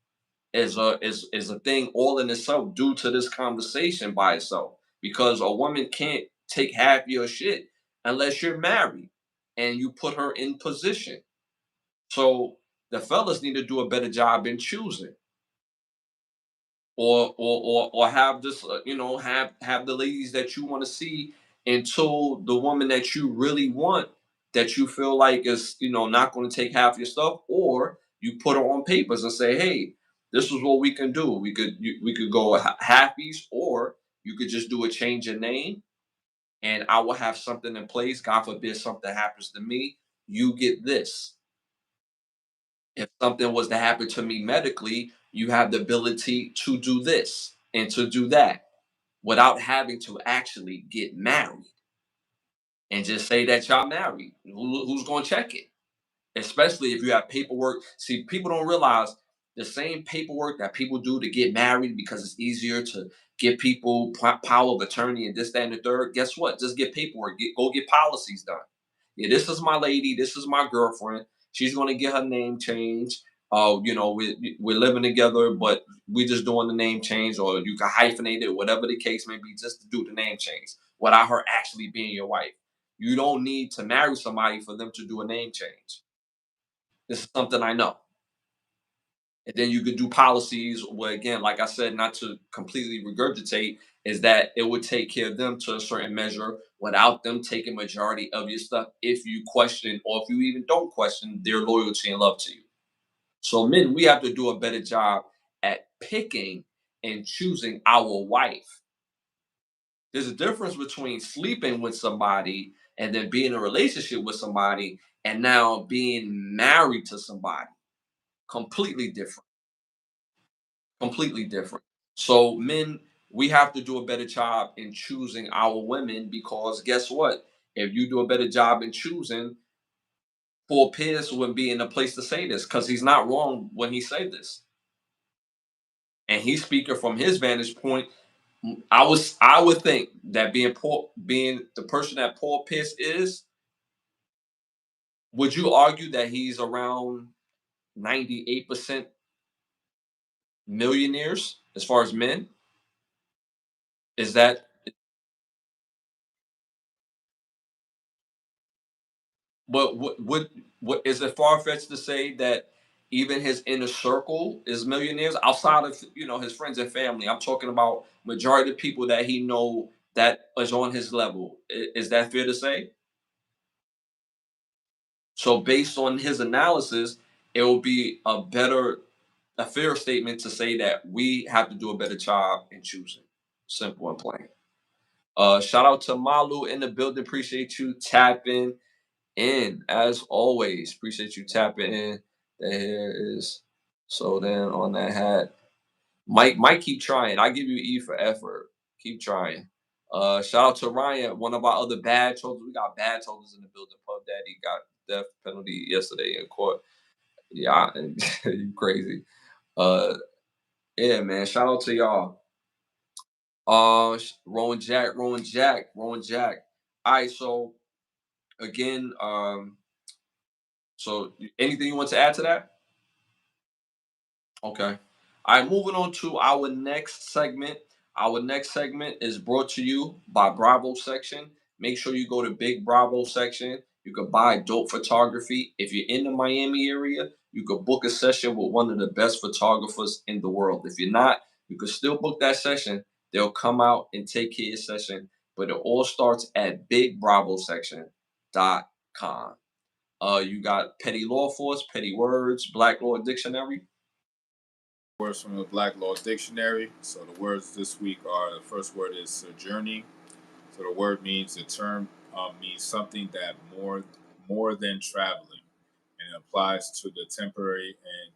is a thing all in itself due to this conversation by itself. Because a woman can't take half your shit unless you're married and you put her in position. So the fellas need to do a better job in choosing. Or have this have the ladies that you want to see until the woman that you really want that you feel like is not going to take half your stuff, or you put her on papers and say, hey, this is what we can do. We could go halfies, or you could just do a change of name, and I will have something in place. God forbid something happens to me, you get this. If something was to happen to me medically, you have the ability to do this and to do that without having to actually get married and just say that y'all married. Who's going to check it? Especially if you have paperwork. See, people don't realize the same paperwork that people do to get married because it's easier to give people power of attorney and this, that, and the third. Guess what? Just get paperwork. Go get policies done. Yeah, this is my lady. This is my girlfriend. She's going to get her name changed. We're living together, but we're just doing the name change, or you can hyphenate it, whatever the case may be, just to do the name change without her actually being your wife. You don't need to marry somebody for them to do a name change. This is something I know. And then you could do policies where, again, like I said, not to completely regurgitate, is that it would take care of them to a certain measure without them taking majority of your stuff if you question, or if you even don't question their loyalty and love to you. So men, we have to do a better job at picking and choosing our wife. There's a difference between sleeping with somebody and then being in a relationship with somebody and now being married to somebody. Completely different. Completely different. So men, we have to do a better job in choosing our women, because guess what? If you do a better job in choosing, Paul Pierce wouldn't be in a place to say this, because he's not wrong when he said this. and he's speaking from his vantage point. I would think that being the person that Paul Pierce is, would you argue that he's around 98% millionaires as far as men? Is that what is it far fetched to say that even his inner circle is millionaires outside of his friends and family? I'm talking about majority of people that he know that is on his level. Is that fair to say? So based on his analysis, it will be a fair statement to say that we have to do a better job in choosing. Simple and plain. Shout out to Malu in the building. Appreciate you tapping in as always. Appreciate you tapping in. The hair is so then on that hat. Mike, keep trying. I give you E for effort. Keep trying. Shout out to Ryan, one of our other badge holders. We got badge holders in the building. Pub Daddy got death penalty yesterday in court. Yeah, you crazy. Uh, yeah, man. Shout out to y'all. Rowan Jack, Rowan Jack, Rowan Jack. All right, so again, so anything you want to add to that? Okay. All right, moving on to our next segment. Our next segment is brought to you by Bravo Section. Make sure you go to Big Bravo Section. You can buy dope photography. If you're in the Miami area, you could book a session with one of the best photographers in the world. If you're not, you can still book that session. They'll come out and take care of your session. But it all starts at bigbbravosection.com. You got Petty Law Force, Petty Words, Black Law Dictionary. Words from the Black Law Dictionary. So the words this week are, the first word is sojourning. So the word means, the term means something that more than traveling, and it applies to the temporary and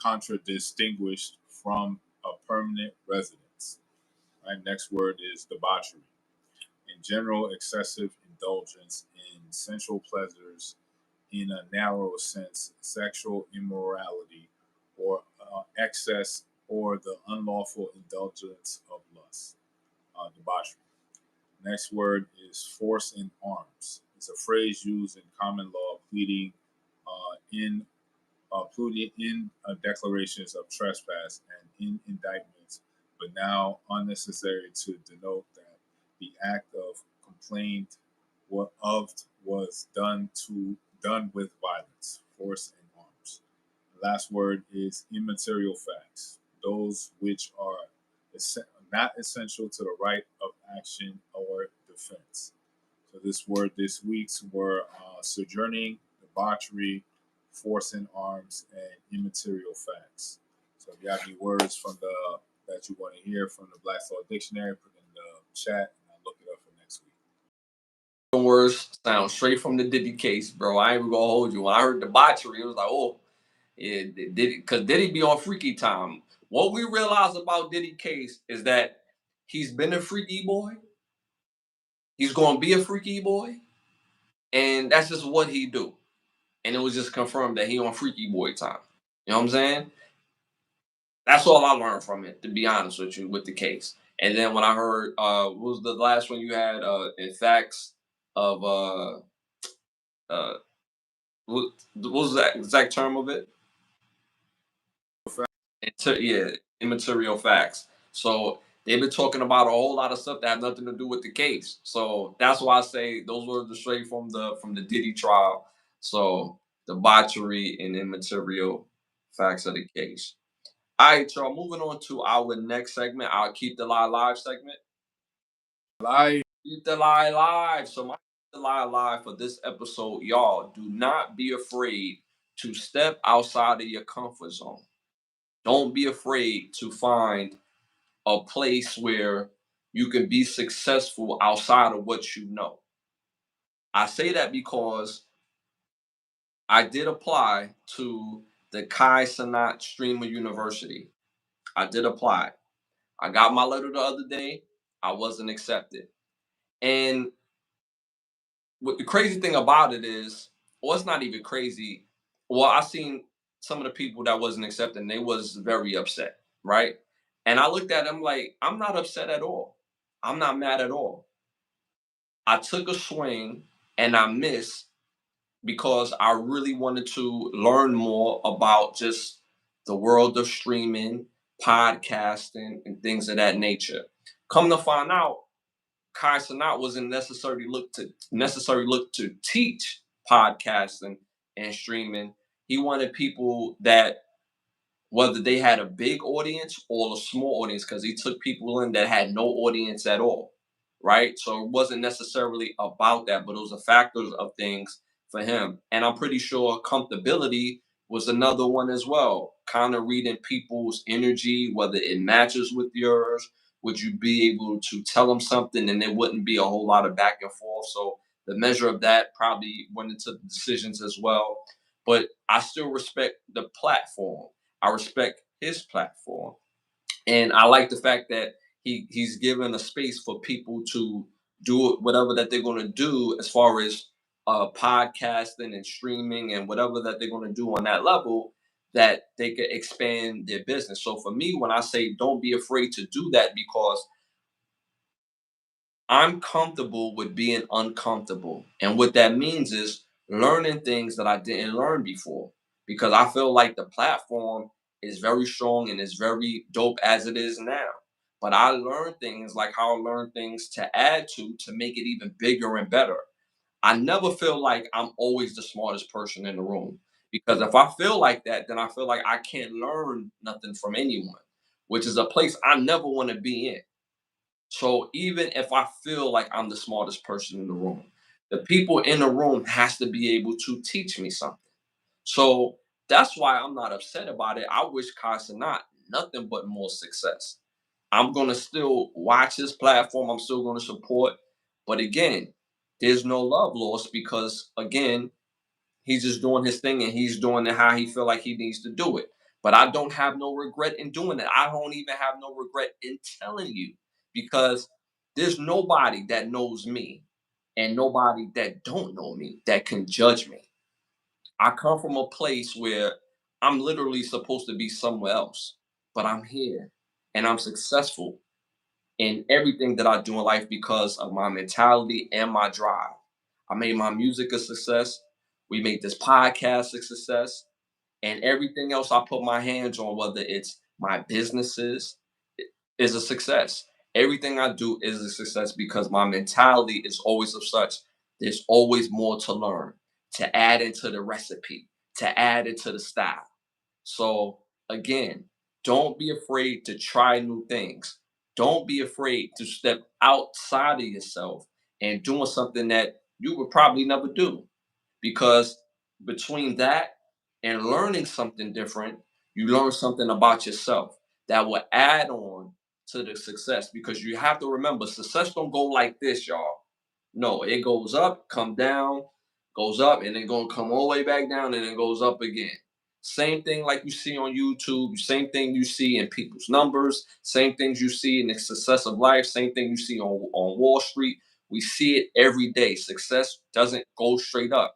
contradistinguished from a permanent residence. Right. Next word is debauchery. In general, excessive indulgence in sensual pleasures in a narrow sense, sexual immorality, or excess, or the unlawful indulgence of lust, debauchery. Next word is force in arms. It's a phrase used in common law, pleading in declarations of trespass and in indictments, but now unnecessary to denote that the act of complaint was done with violence, force, and arms. The last word is immaterial facts, those which are not essential to the right of action or defense. So this word this week's were sojourning, debauchery, force in arms, and immaterial facts. So if you have any words from the that you want to hear from the Black Law Dictionary, put in the chat and I'll look it up for next week. Words sound straight from the Diddy case, bro. I ain't even gonna hold you. When I heard debauchery, it was like, oh, yeah, Diddy, because Diddy be on freaky time. What we realize about Diddy case is that he's been a freaky boy. He's gonna be a freaky boy, and that's just what he do. And it was just confirmed that he on freaky boy time. You know what I'm saying? That's all I learned from it, to be honest with you, with the case. And then when I heard, what was the last one you had? In facts of uh what was that exact term of it? Yeah, immaterial facts. So they've been talking about a whole lot of stuff that have nothing to do with the case. So that's why I say those were the straight from the Diddy trial. So debauchery and immaterial facts of the case. All right, y'all. Moving on to our next segment, our Keep the Lie Live segment. Live. Keep the Lie Live. So my Keep the Lie Live for this episode, y'all, do not be afraid to step outside of your comfort zone. Don't be afraid to find a place where you can be successful outside of what you know. I say that because I did apply to the Kai Sanat Streamer University. I did apply. I got my letter the other day. I wasn't accepted. And what the crazy thing about it is, well, it's not even crazy. Well, I seen some of the people that wasn't accepting, they was very upset, right? And I looked at them like, I'm not upset at all. I'm not mad at all. I took a swing and I missed because I really wanted to learn more about just the world of streaming, podcasting, and things of that nature. Come to find out, Kai Sanat wasn't necessarily look to teach podcasting and streaming. He wanted people that, whether they had a big audience or a small audience, because he took people in that had no audience at all, right? So it wasn't necessarily about that, but it was a factors of things for him. And I'm pretty sure comfortability was another one as well. Kind of reading people's energy, whether it matches with yours. Would you be able to tell them something and there wouldn't be a whole lot of back and forth? So the measure of that probably went into the decisions as well. But I still respect the platform. I respect his platform, and I like the fact that he's given a space for people to do whatever that they're going to do as far as podcasting and streaming and whatever that they're going to do on that level, that they could expand their business. So for me, when I say don't be afraid to do that, because I'm comfortable with being uncomfortable. And what that means is learning things that I didn't learn before. Because I feel like the platform is very strong and is very dope as it is now. But I learned things like how I learned things to add to make it even bigger and better. I never feel like I'm always the smartest person in the room. Because if I feel like that, then I feel like I can't learn nothing from anyone, which is a place I never want to be in. So even if I feel like I'm the smartest person in the room, the people in the room has to be able to teach me something. So that's why I'm not upset about it. I wish Casanat nothing but more success. I'm gonna still watch his platform. I'm still gonna support. But again, there's no love lost because again, he's just doing his thing and he's doing it how he feel like he needs to do it. But I don't have no regret in doing it. I don't even have no regret in telling you because there's nobody that knows me and nobody that don't know me that can judge me. I come from a place where I'm literally supposed to be somewhere else, but I'm here and I'm successful in everything that I do in life because of my mentality and my drive. I made my music a success. We made this podcast a success. And everything else I put my hands on, whether it's my businesses, is a success. Everything I do is a success because my mentality is always of such. There's always more to learn, to add into the recipe, to add into the style. So again, don't be afraid to try new things. Don't be afraid to step outside of yourself and doing something that you would probably never do. Because between that and learning something different, you learn something about yourself that will add on to the success. Because you have to remember, success don't go like this, y'all. No, it goes up, come down, goes up, and then gonna come all the way back down, and then goes up again. Same thing like you see on YouTube, same thing you see in people's numbers, same things you see in the success of life, same thing you see on Wall Street. We see it every day. Success doesn't go straight up.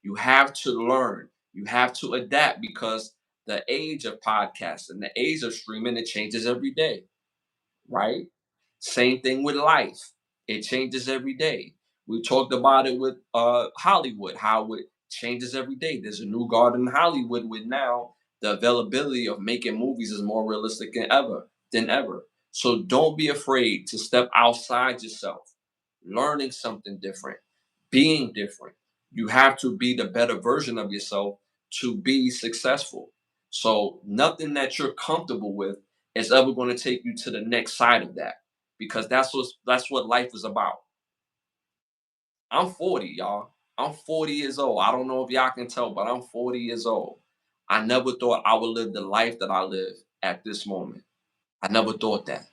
You have to learn, you have to adapt because the age of podcasting, the age of streaming, it changes every day, right? Same thing with life. It changes every day. We talked about it with Hollywood, how it changes every day. There's a new guard in Hollywood with now the availability of making movies is more realistic than ever. So don't be afraid to step outside yourself, learning something different, being different. You have to be the better version of yourself to be successful. So nothing that you're comfortable with is ever going to take you to the next side of that because that's what life is about. I'm 40, y'all. I'm 40 years old. I don't know if y'all can tell, but I'm 40 years old. I never thought I would live the life that I live at this moment. I never thought that.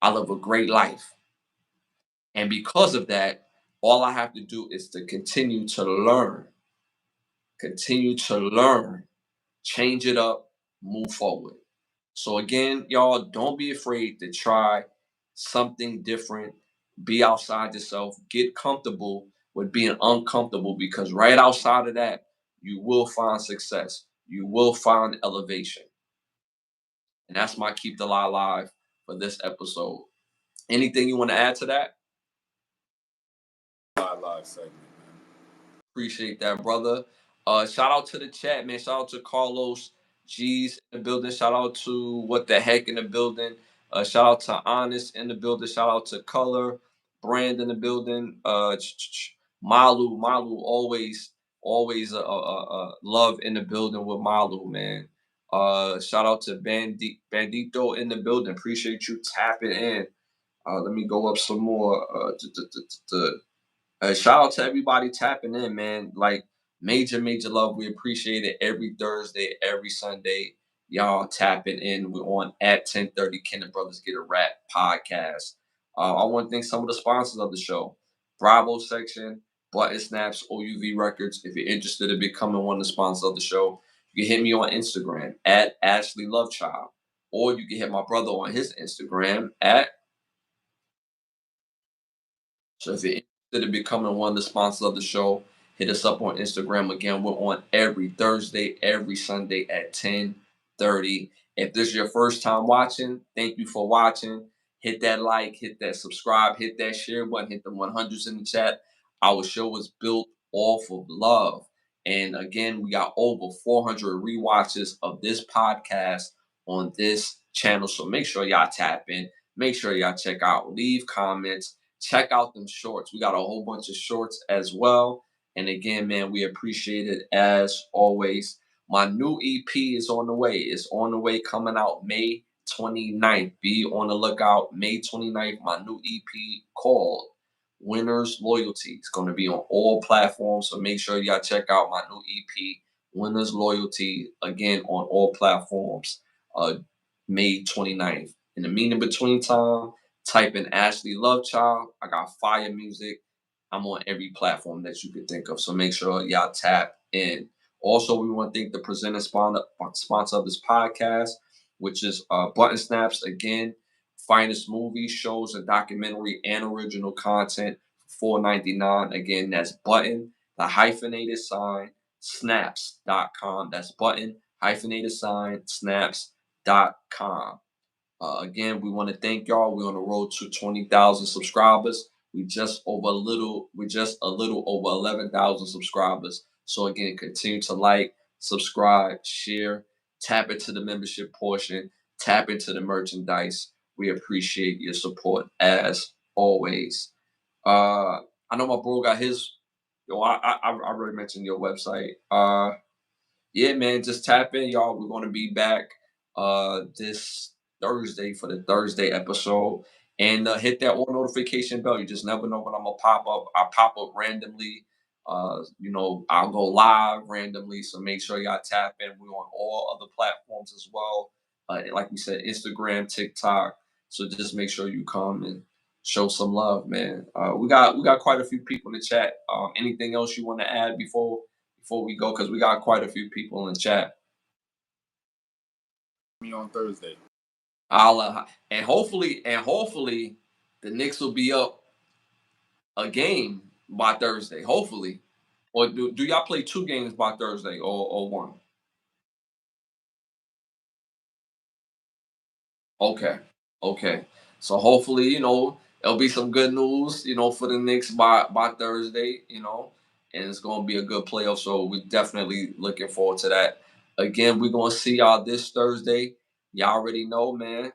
I live a great life. And because of that, all I have to do is to continue to learn, change it up, move forward. So again, y'all, don't be afraid to try something different. Be outside yourself. Get comfortable with being uncomfortable because right outside of that, you will find success. you will find elevation. And that's my keep the lie alive for this episode. Anything you want to add to that? Live segment, man. Appreciate that, brother. Shout out to the chat, man. Shout out to Carlos G's in the building. Shout out to What the Heck in the building. Shout out to Honest in the building. Shout out to Color Brand in the building. Malu, always love in the building with Malu, man. Shout out to Bandito in the building. Appreciate you tapping in. Let me go up some more. Shout out to everybody tapping in, man. Like major love. We appreciate it every Thursday, every Sunday. Y'all tapping in. We're on at 10:30. Ken and Brothers Get a Rap podcast. I want to thank some of the sponsors of the show. Bravo section, Button Snaps, OUV Records. If you're interested in becoming one of the sponsors of the show, you can hit me on Instagram at Ashley Lovechild, or you can hit my brother on his Instagram at. So if you're interested in becoming one of the sponsors of the show, hit us up on Instagram. Again, we're on every Thursday, every Sunday at 10:30. If this is your first time watching, thank you for watching. Hit that like, hit that subscribe, hit that share button, hit the 100s in the chat. Our show is built off of love. And again, we got over 400 rewatches of this podcast on this channel. So make sure y'all tap in. Make sure y'all check out, leave comments. Check out them shorts. We got a whole bunch of shorts as well. And again, man, we appreciate it as always. My new EP is on the way. It's on the way, coming out May 29th. Be on the lookout. May 29th, my new EP called Winners Loyalty. It's going to be on all platforms. So make sure y'all check out my new EP, Winners Loyalty, again on all platforms, May 29th. In the mean in between time, type in Ashley Lovechild. I got fire music. I'm on every platform that you could think of. So make sure y'all tap in. Also, we want to thank the presenting sponsor of this podcast, which is Button Snaps. Again, finest movies, shows, and documentary and original content for $4.99. Again, that's Button, the hyphenated sign, snaps.com. That's Button, hyphenated sign, snaps.com. Again, we want to thank y'all. We're on the road to 20,000 subscribers. We're just a little over 11,000 subscribers. So again, continue to like, subscribe, share, tap into the membership portion, tap into the merchandise. We appreciate your support as always. I know my bro got his. I already mentioned your website. Yeah, man, just tap in, y'all. We're gonna be back this Thursday for the Thursday episode. And hit that all notification bell. You just never know when I'm gonna pop up. I pop up randomly. I'll go live randomly. So make sure y'all tap in. We're on all other platforms as well. Like we said, Instagram, TikTok. So just make sure you come and show some love, man. We got quite a few people in the chat. Anything else you want to add before we go? Because we got quite a few people in the chat. Me on Thursday. And hopefully the Knicks will be up a game by Thursday. Hopefully. Or do y'all play 2 games by Thursday or 1? Okay. So hopefully, there'll be some good news, for the Knicks by Thursday, and it's gonna be a good playoff. So we're definitely looking forward to that. Again, we're gonna see y'all this Thursday. Y'all already know, man.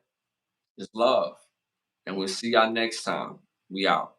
It's love. And we'll see y'all next time. We out.